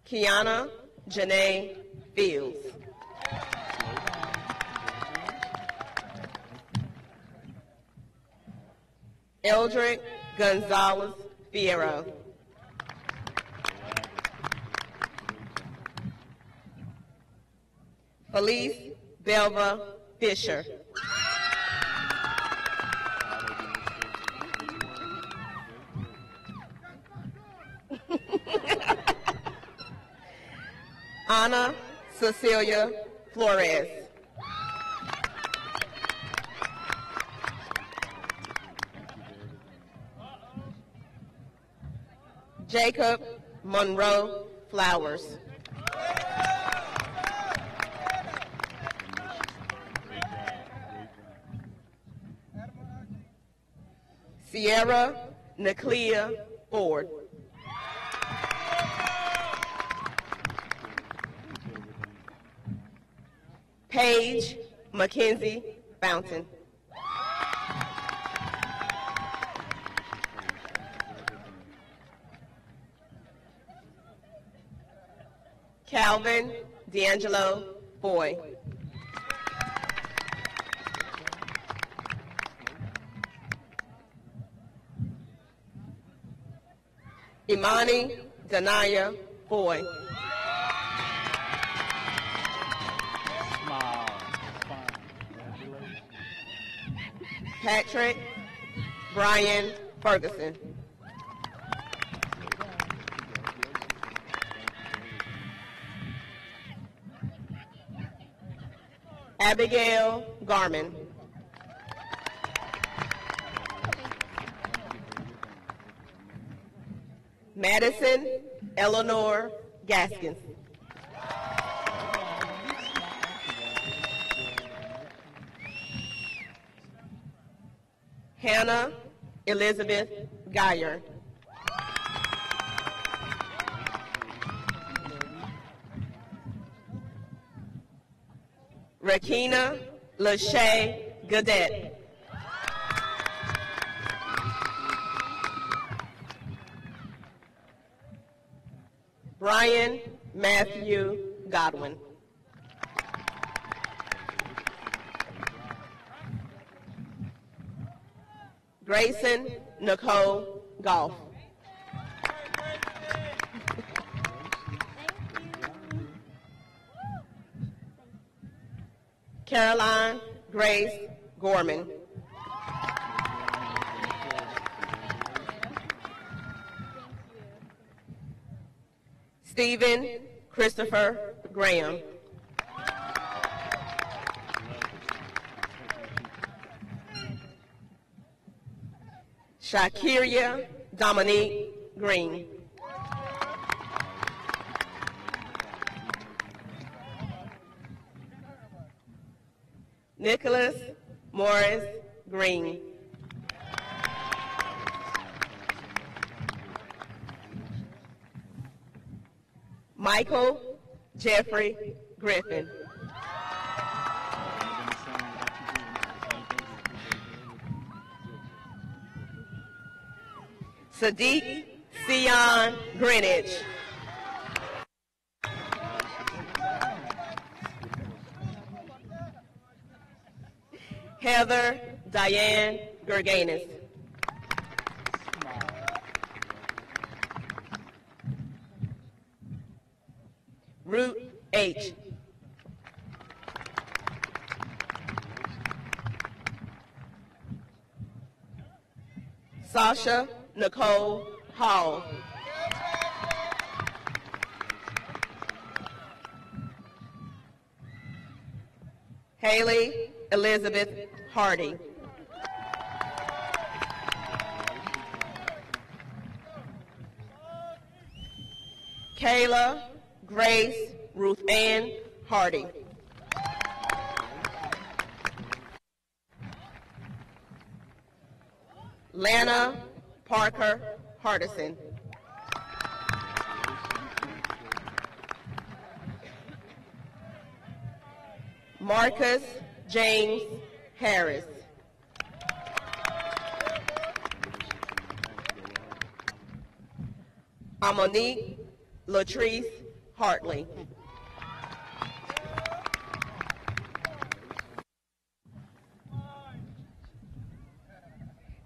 Kiana Janae Fields. Eldrick Gonzalez Fierro. Felice Belva Fisher. Anna Cecilia Flores. Jacob Monroe Flowers. Sierra Neclea Ford. Paige Mackenzie Fountain. Calvin D'Angelo Boy. Imani Danaya Boy. Smile. Fine. Congratulations. Patrick Brian Ferguson. Abigail Garman. Madison Eleanor Gaskins. Hannah Elizabeth Geyer. Rakina Lachey Gadet. Brian Matthew Godwin. Grayson Nicole Goff. Caroline Grace Gorman. Stephen Christopher Graham. Shakiria Dominique Green. Nicholas Morris Green. Michael Jeffrey Griffin. Sadiq Sion Greenwich. Heather Diane Gerganis. Root H. Sasha Nicole Hall. Haley Elizabeth Hardy. Kayla Grace Ruth Ann Hardy. Lana Parker Hardison. Marcus James Harris. Amonique Latrice Hartley.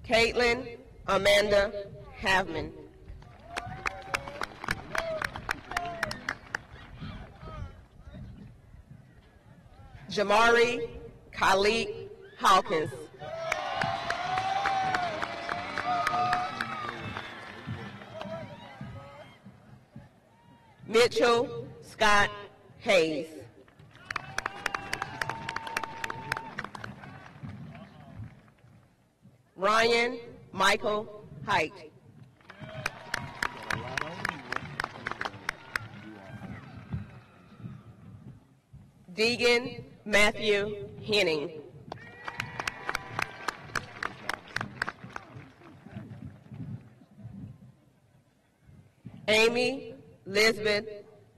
Caitlin Amanda Havman. Jamari Khalid Hawkins. Mitchell Scott Hayes. Ryan Michael Height. Deegan Matthew Henning. Amy Lisbeth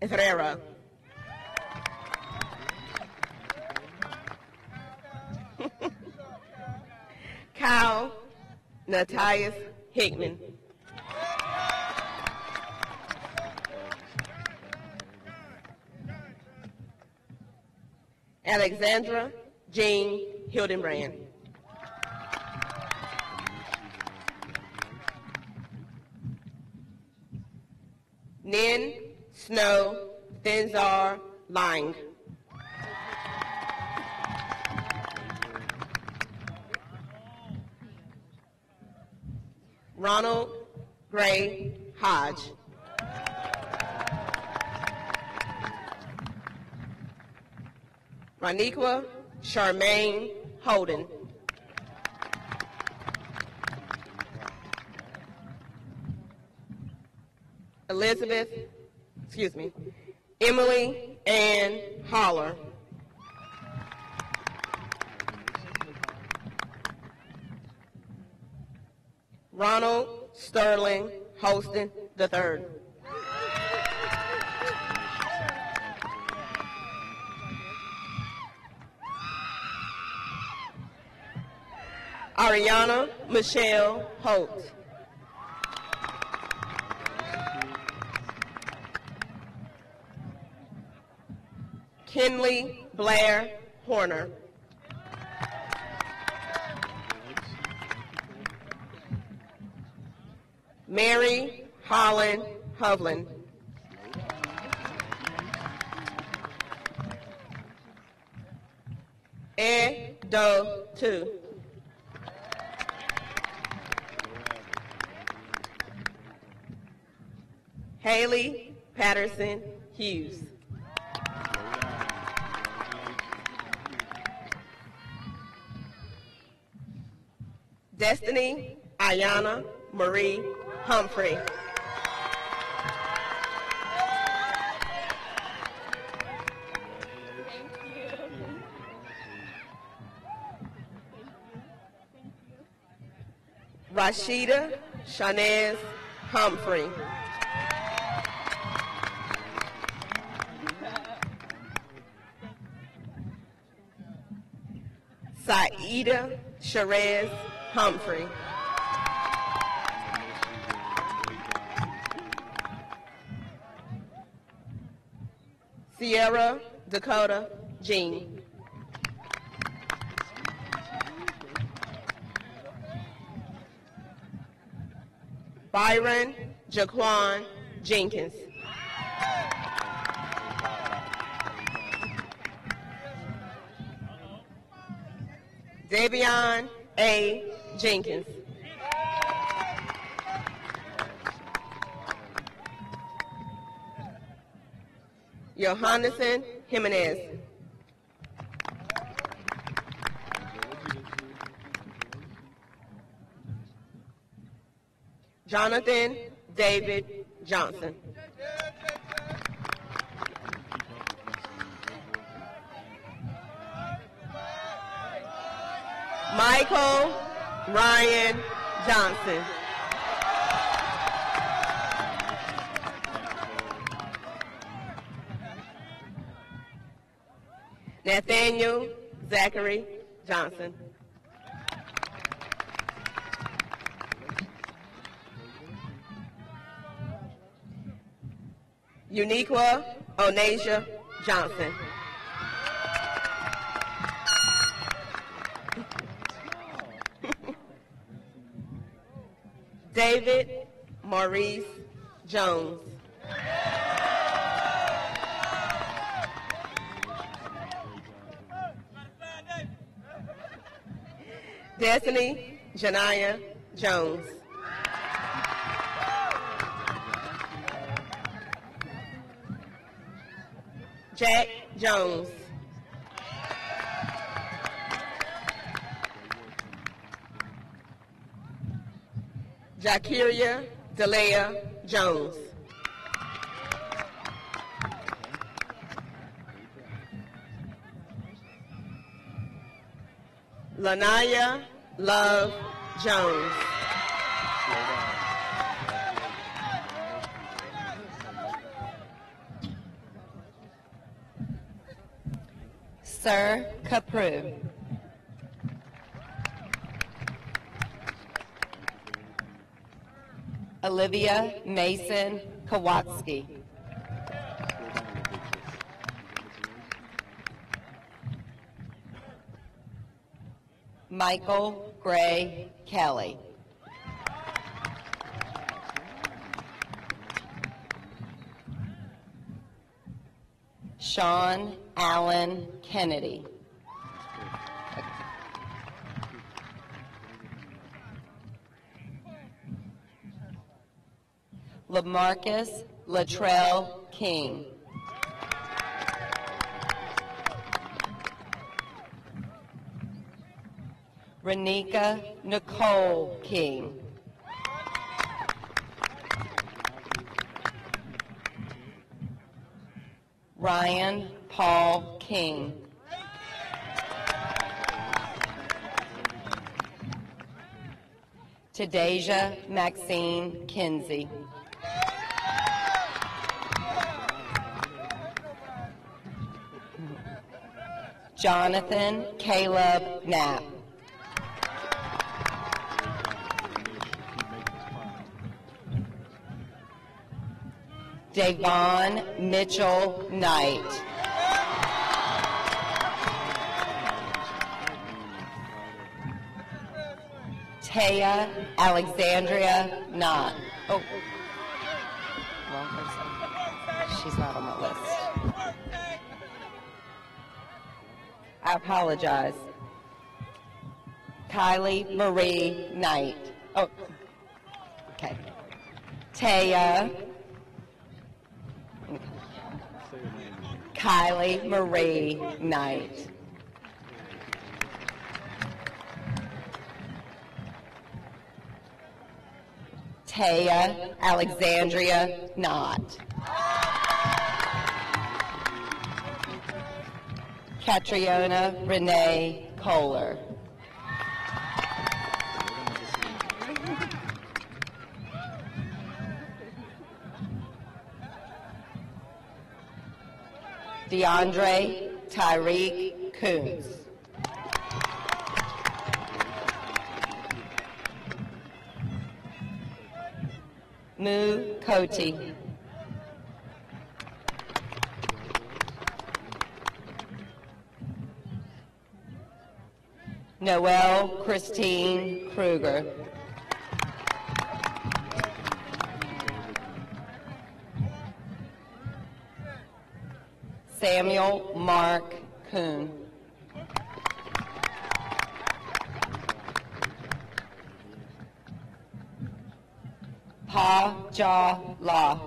Herrera. Kyle Natias Hickman. Alexandra Jean Hildenbrand. Nin Snow Thinzar Lang. Ronald Gray Hodge. Roniqua Charmaine Holden. Emily Ann Holler. Ronald Sterling Holston III. Ariana Michelle Holt. Kinley Blair Horner. Mary Holland Hovland. Do 2. Haley Patterson Hughes. Destiny Ayana Marie Humphrey. Rashida Shanez Humphrey. Saida Sherez Humphrey. Sierra Dakota Jean. Byron Jaquan Jenkins. Davion A. Jenkins. Johanneson Jimenez. Jonathan David Johnson. Michael Ryan Johnson. Nathaniel Zachary Johnson. Uniqua Onasia Johnson. David Maurice Jones. Destiny Janaya Jones. Jack Jones. Jakiria Delea Jones. Lanaya Love Jones. Sir Capru. Olivia Mason Kowalski. Michael Gray Kelly. Sean Allen Kennedy. LaMarcus Latrell King. Renika Nicole King. Ryan Paul King. Tadeja Maxine Kinsey. Jonathan Caleb Knapp. Davon Mitchell Knight. Taya Alexandria Knott. Oh, wrong person. She's not on my list. I apologize. Kylie Marie Knight. Oh, okay. Taya. Kylie Marie Knight. Taya Alexandria Knott. Catriona Renee Kohler. DeAndre Tyreek Coons. Moo Coty. Noelle Christine Kruger. Samuel Mark Kuhn. Pa Ja La.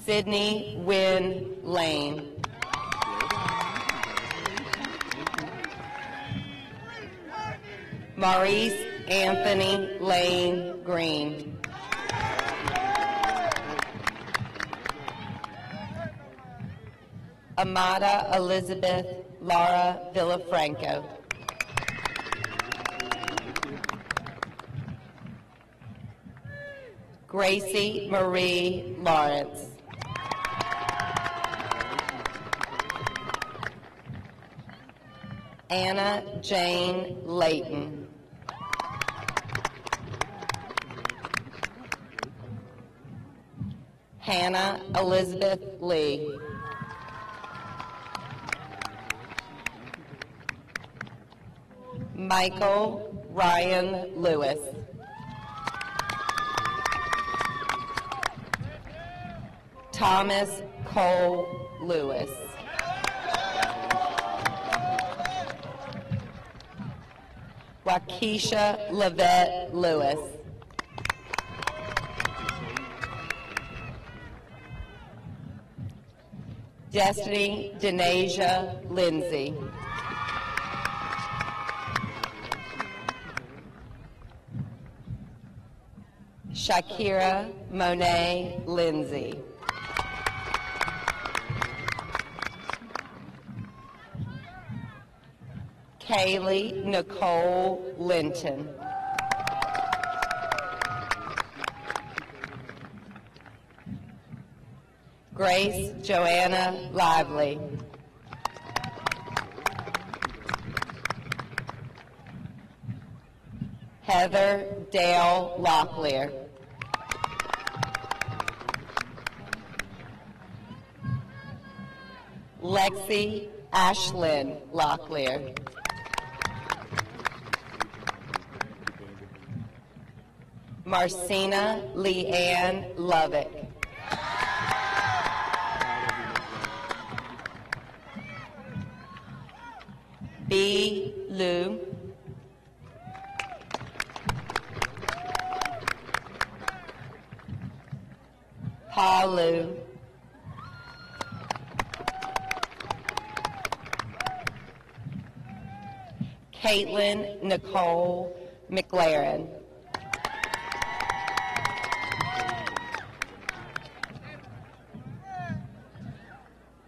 Sydney Wynn Lane. Maurice Anthony Lane Green. Amada Elizabeth Lara Villafranco. Gracie Marie Lawrence. Anna Jane Layton. Hannah Elizabeth Lee. Michael Ryan Lewis. Thomas Cole Lewis. Waukesha Lavette Lewis. Destiny Denasia Lindsay. Shakira Monet Lindsay. Kaylee Nicole Linton. Grace Joanna Lively. Heather Dale Locklear. Lexi Ashlyn Locklear. Marcina Leanne Lovick. B. Lou. Pa Lou. Caitlin Nicole McLaren.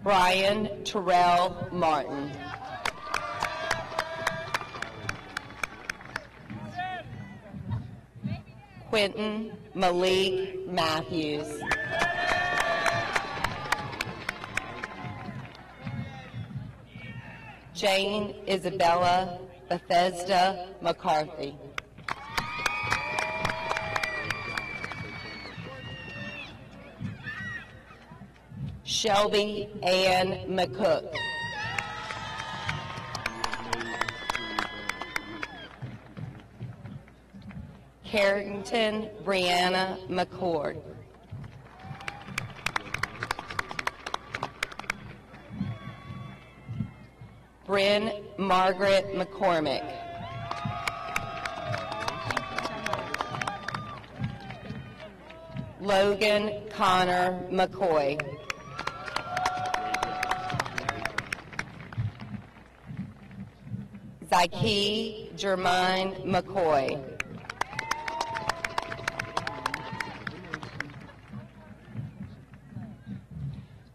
Brian Terrell Martin. Quentin Malik Matthews. Jane Isabella Bethesda McCarthy. Shelby Ann McCook. Carrington Brianna McCord. Bryn Margaret McCormick. Logan Connor McCoy. Zyke Jermaine McCoy.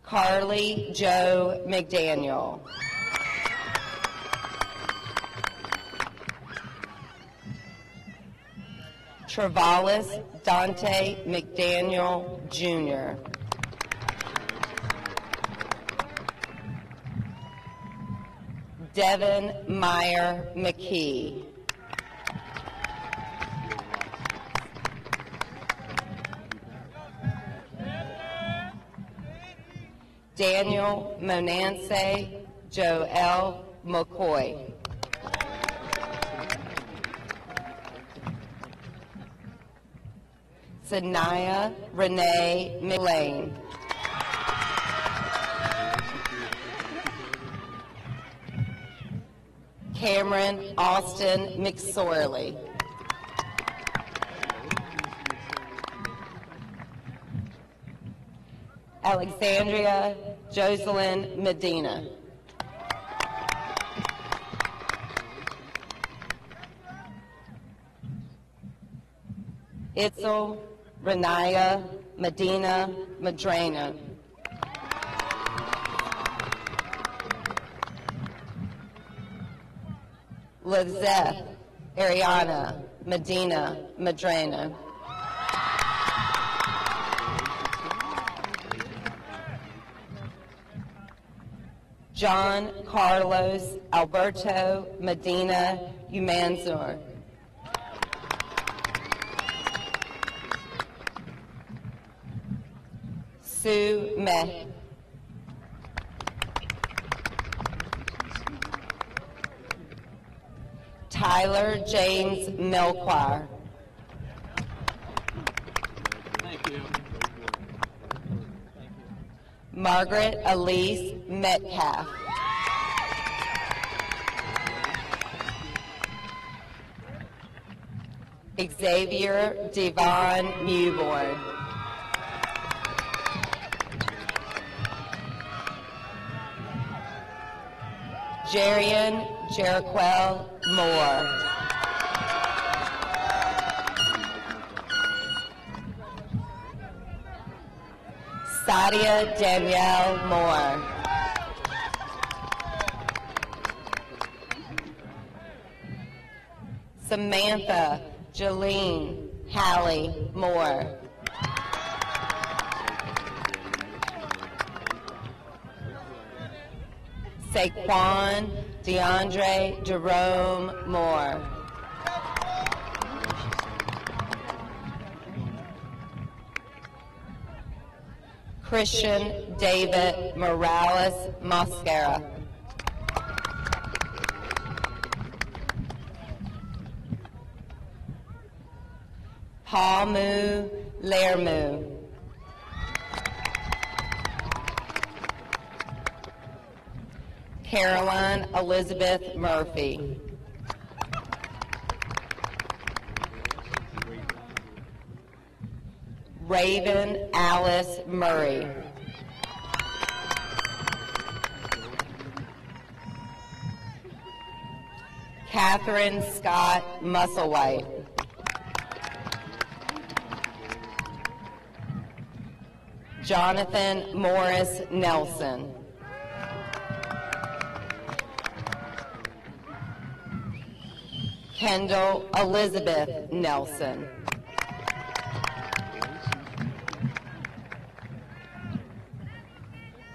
Carly Joe McDaniel. Travalis Dante McDaniel Jr. Devin Meyer McKee. Daniel Monanse Joel McCoy. Sanaya Renee McLean. Cameron Austin McSorley. Alexandria Jocelyn Medina. Itzel Renaya Medina Madrana. Lizeth Ariana Medina Madrana. John Carlos Alberto Medina Umanzor. Sue Meh. Tyler James Melquire. Thank you. Margaret Elise Metcalf. Xavier Devon Newborn. Jerian Jeriquel Moore. Sadia Danielle Moore. Samantha Jolene Hallie Moore. Saquon DeAndre Jerome Moore. Christian David Morales Mosquera. Palmu Lermu. Caroline Elizabeth Murphy. Raven Alice Murray. Catherine Scott Musselwhite. Jonathan Morris Nelson. Kendall Elizabeth Nelson.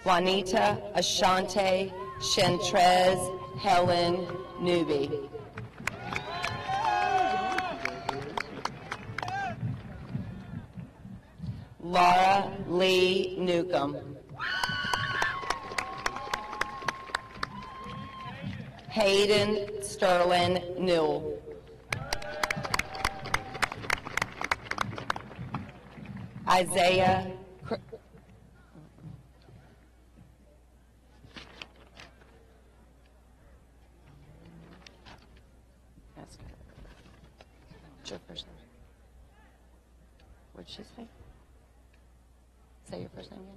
Juanita Ashante Chantrez Helen Newby. Laura Lee Newcomb. Hayden Sterling Newell. Isaiah What's your first name? What'd she say? Say your first name again.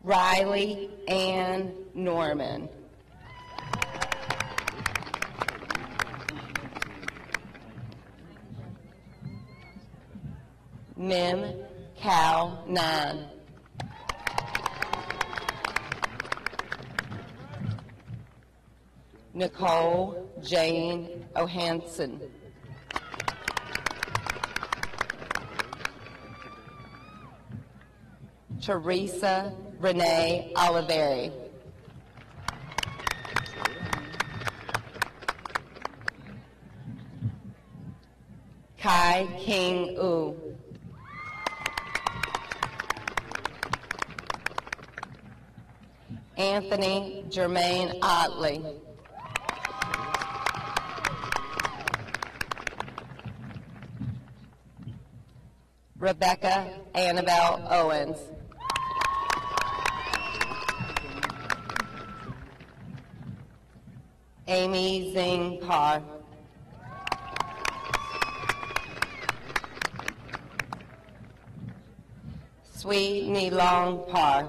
Riley Ann Norman. Mim Cal 9. Nicole Jane O'Hanson. Teresa Renee Oliveri. Kai King U. Anthony Jermaine Otley. Rebecca Annabelle Owens. Amy Zing Carr. Sui Ni Long Par.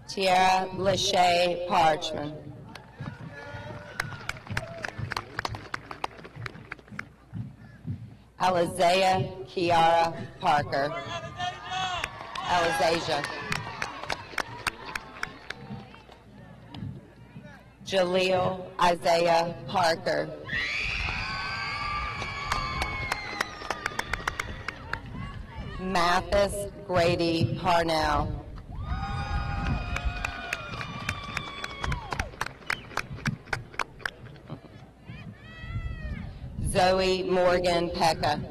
Tiara Lachey Parchman. Alizaya Kiara Parker. Alizasia. Jaleel Isaiah Parker. Mathis Grady Parnell. Zoe Morgan Pekka.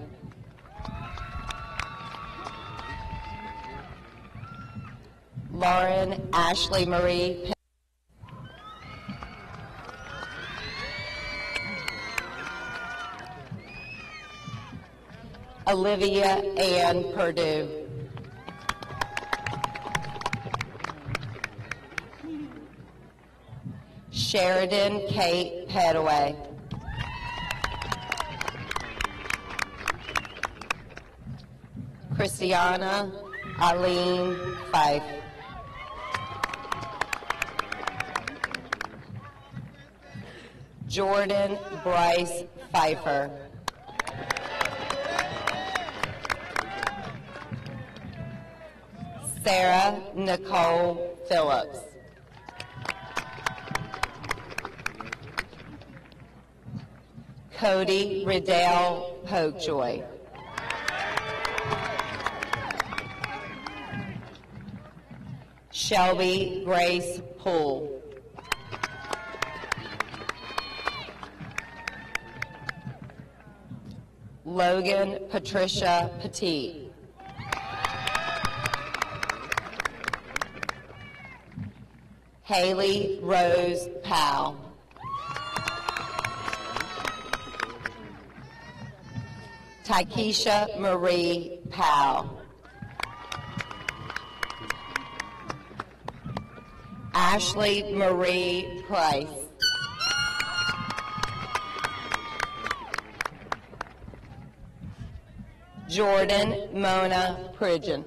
Lauren Ashley Marie Pekka. Olivia Ann Purdue. Sheridan Kate Petaway. Christiana Eileen Fife. Jordan Bryce Pfeiffer. Sarah Nicole Phillips. Cody Riddell Pokejoy. Shelby Grace Poole. Logan Patricia Petit. Haley Rose Powell. Taikisha Marie Powell. Ashley Marie Price. Jordan Mona Pridgeon.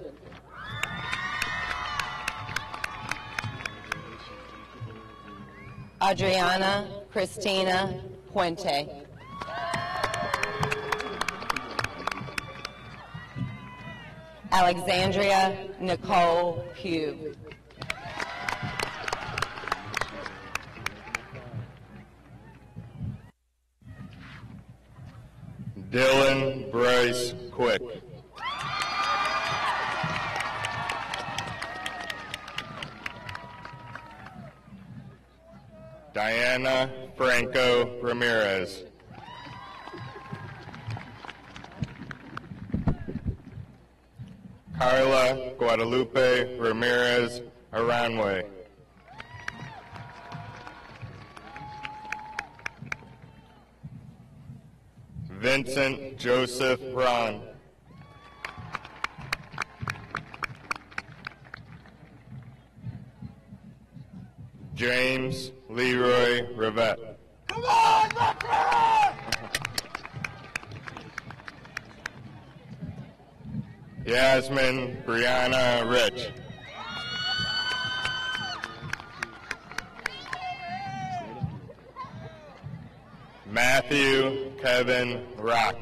Adriana Christina Puente. Alexandria Nicole Pugh. Dylan Bryce Quick. Diana Franco Ramirez. Carla Guadalupe Ramirez Aranway. Vincent Joseph Ron. James Leroy Rivette. Come on, Yasmin Brianna Rich. Matthew Kevin Rock.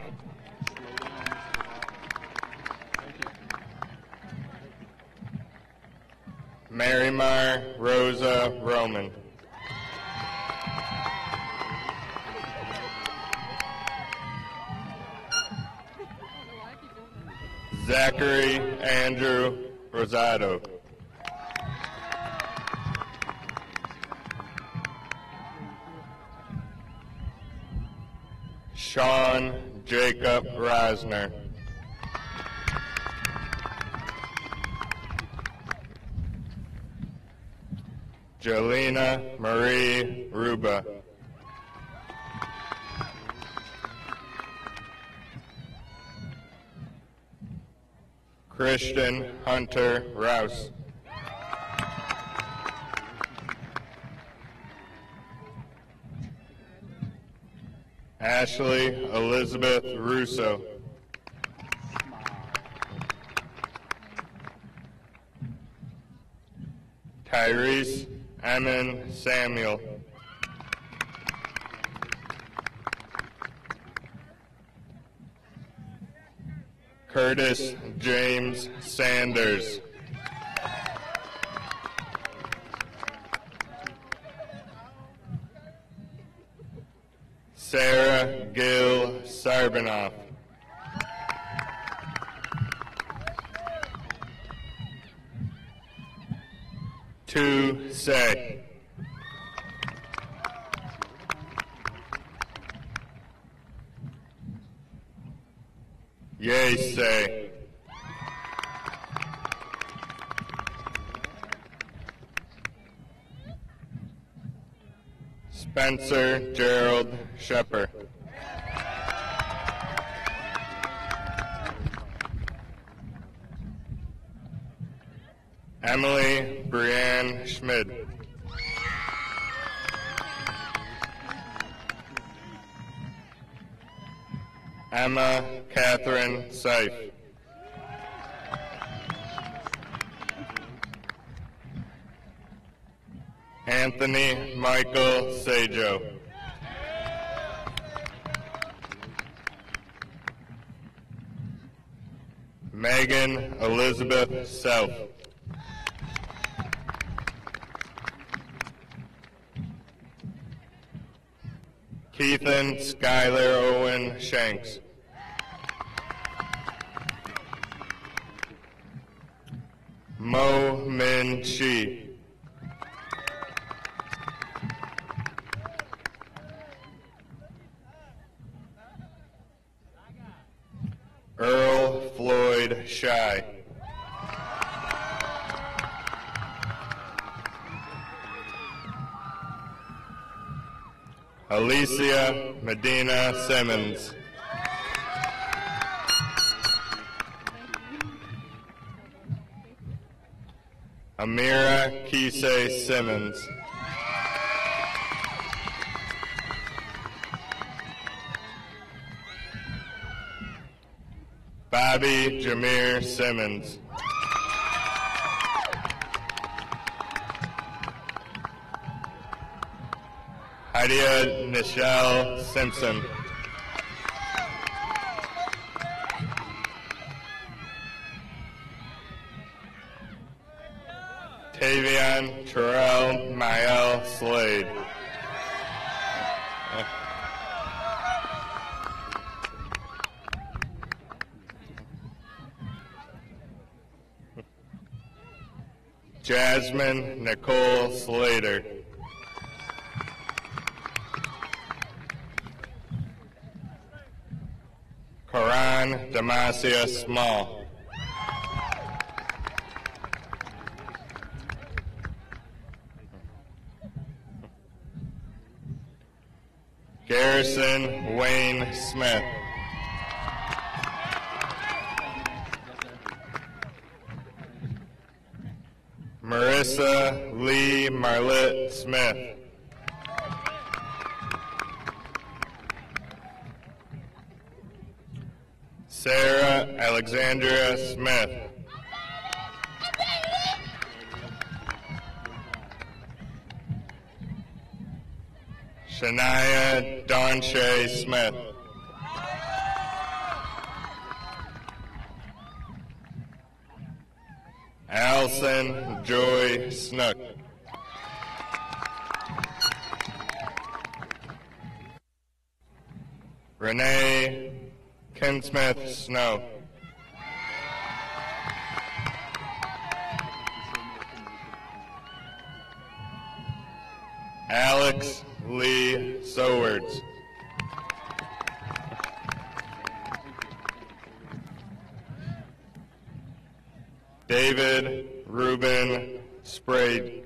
Marymar Rosa Roman. Zachary Andrew Rosado. Sean Jacob Reisner. Jolena Marie Ruba. Christian Hunter Rouse. Ashley Elizabeth Russo. Tyrese Emin Samuel. Curtis James Sanders. Sarah Gill Sarbanoff. Tu Say. Yay Say. Spencer Gerald Shepard. Emily Brianne Schmid. Emma Catherine Seif. Anthony Michael Sajo. Megan Elizabeth Self. Keithan Skylar Owen Shanks. Mo Min Chi. Earl Floyd Shy. Alicia Medina Simmons. Amira Kisei Simmons. Bobby Jameer Simmons. Hydia Nichelle Simpson. Tavion Terrell Mael Slade. Jasmine Nicole Slater. Karan Demacia Small. Garrison Wayne Smith. Marissa Lee Marlette Smith. Sarah Alexandria Smith. Shania Donshay Smith. Allison Joy Snook. Renee Kinsmith Snow. Alex Lee Sowards. David Reuben Sprague.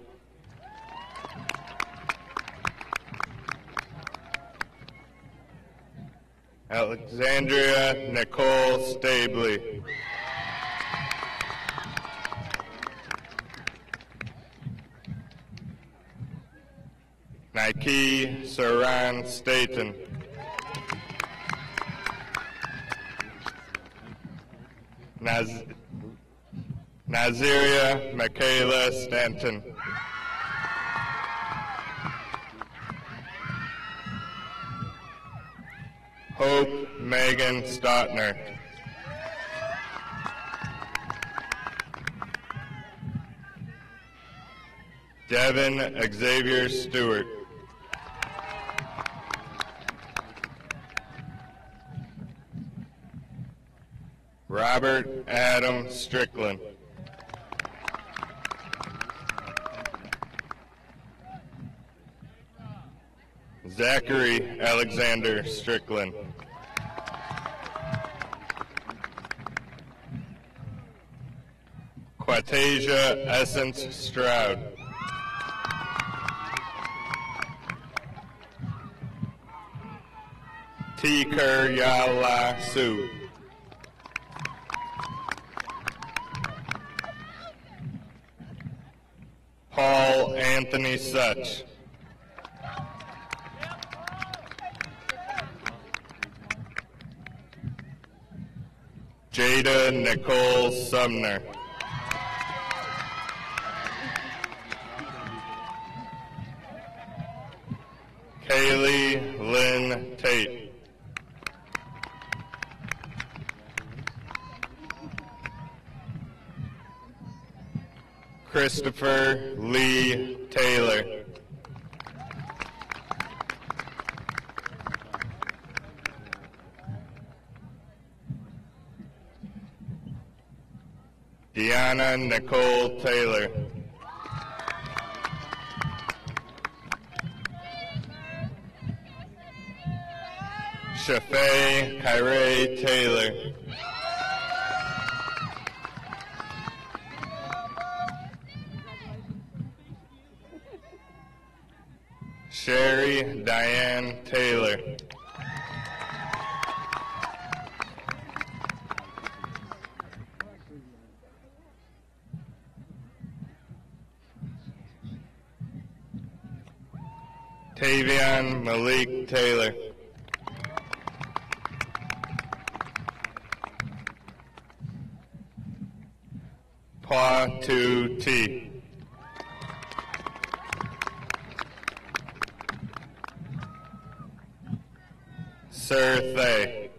Alexandria Nicole Stabley. Nike Saran Staten. Naziria Michaela Stanton. Hope Megan Stotner. Devin Xavier Stewart. Robert Adam Strickland. Zachary Alexander Strickland. Quatasia Essence Stroud. Tikar Yala Sue. Paul Anthony Such. Jada Nicole Sumner. Kaylee Lynn Tate. Christopher Lee Taylor. Deanna Nicole Taylor. Shafay Kyrie Taylor. Sherry Diane Taylor. Tavion Malik Taylor. Pa Tu T. Sir Thay.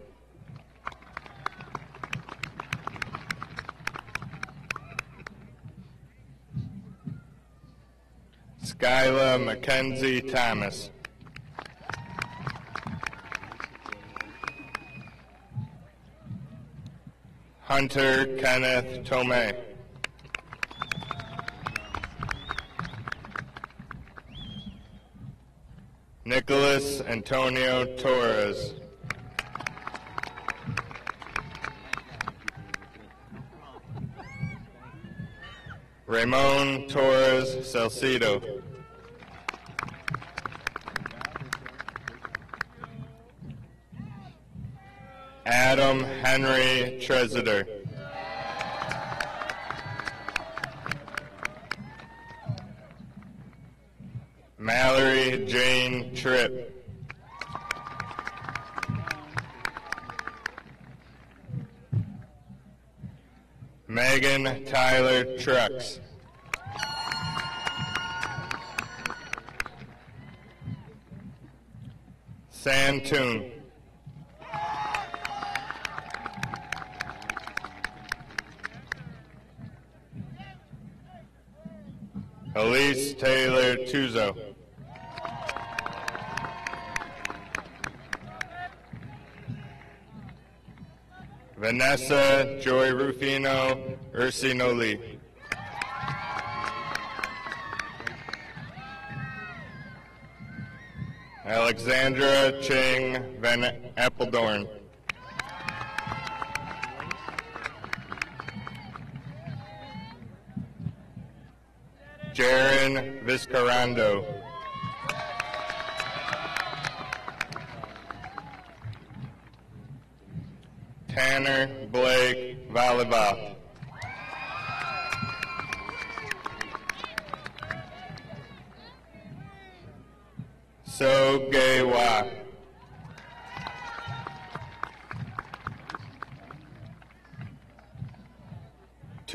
Skyla Mackenzie Thomas. Hunter Kenneth Tomei. Nicholas Antonio Torres. Ramon Torres Salcido. Adam Henry Tresidder. Mallory Jane Tripp. Megan Tyler Trucks. Santoon. Elise Taylor Tuzo. Vanessa Joy Rufino Ursinoli. Alexandra Ching Van Appeldorn. Jaron Viscarando. Tanner Blake Valival. So Gay Wa.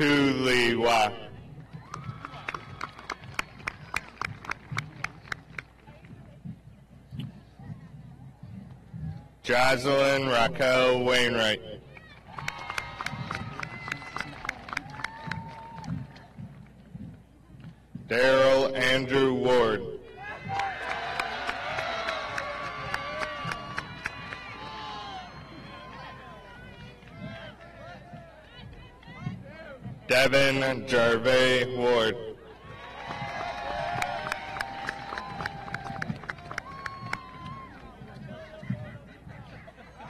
Tuliwa. Jocelyn Raquel Wainwright. Daryl Andrew Ward. Devin Jarvey Ward.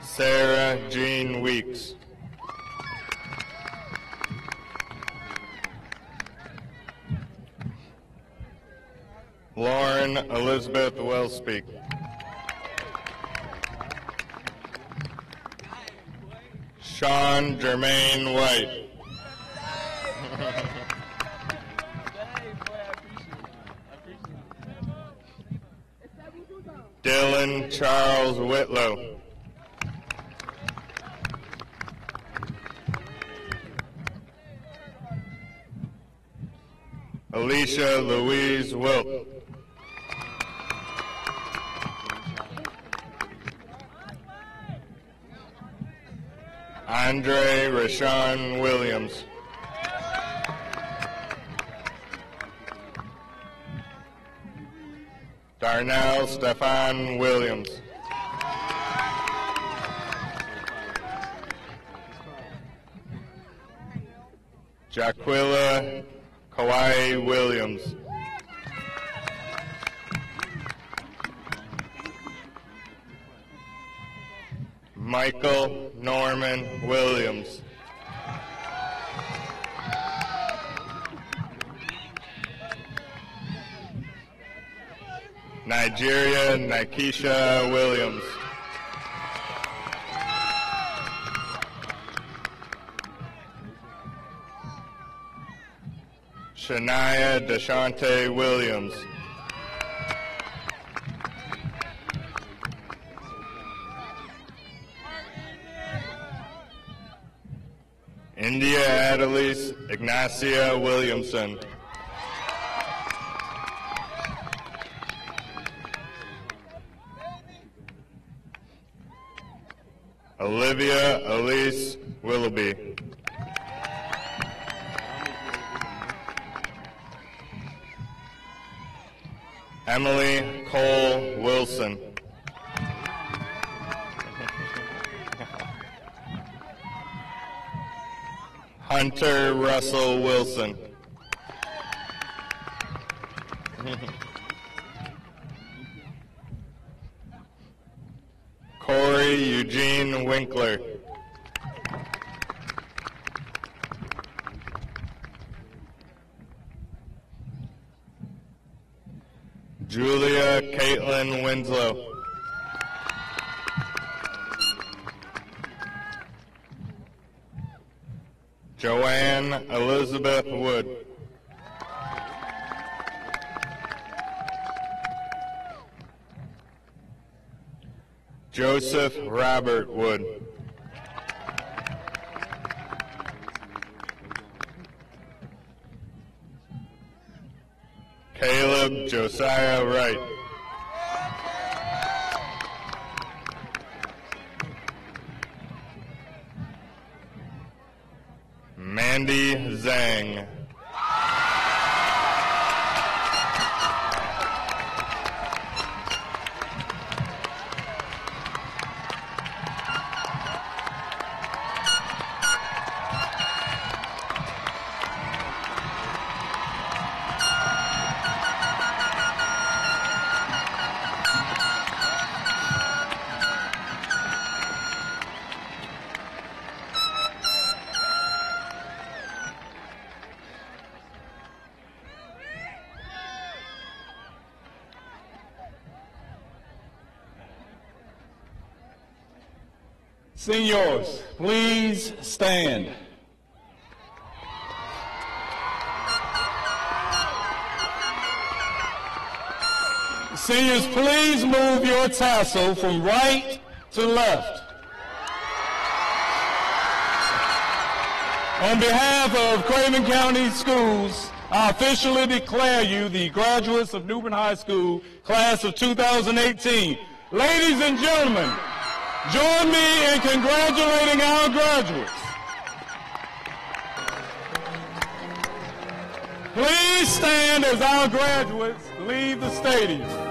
Sarah Jean Weeks. Lauren Elizabeth Wellspeak. Sean Jermaine White. Dylan Charles Whitlow. Alicia Louise Wilt. Andre Rashawn Williams. Darnell Stefan Williams. Jaquilla Kawhi Williams. Michael Norman Williams. Nigeria Nikesha Williams. Shania Deshante Williams. India Adelise Ignacia Williamson. Olivia Elise Willoughby. Emily Cole Wilson. Hunter Russell Wilson. Corey Eugene Winkler. Julia Caitlin Winslow. Joanne Elizabeth Wood. Joseph Robert Wood. Caleb Josiah Wright. Mandy Zhang. Seniors, please stand. Seniors, please move your tassel from right to left. On behalf of Craven County Schools, I officially declare you the graduates of New Bern High School, class of 2018. Ladies and gentlemen, join me in congratulating our graduates. Please stand as our graduates leave the stadium.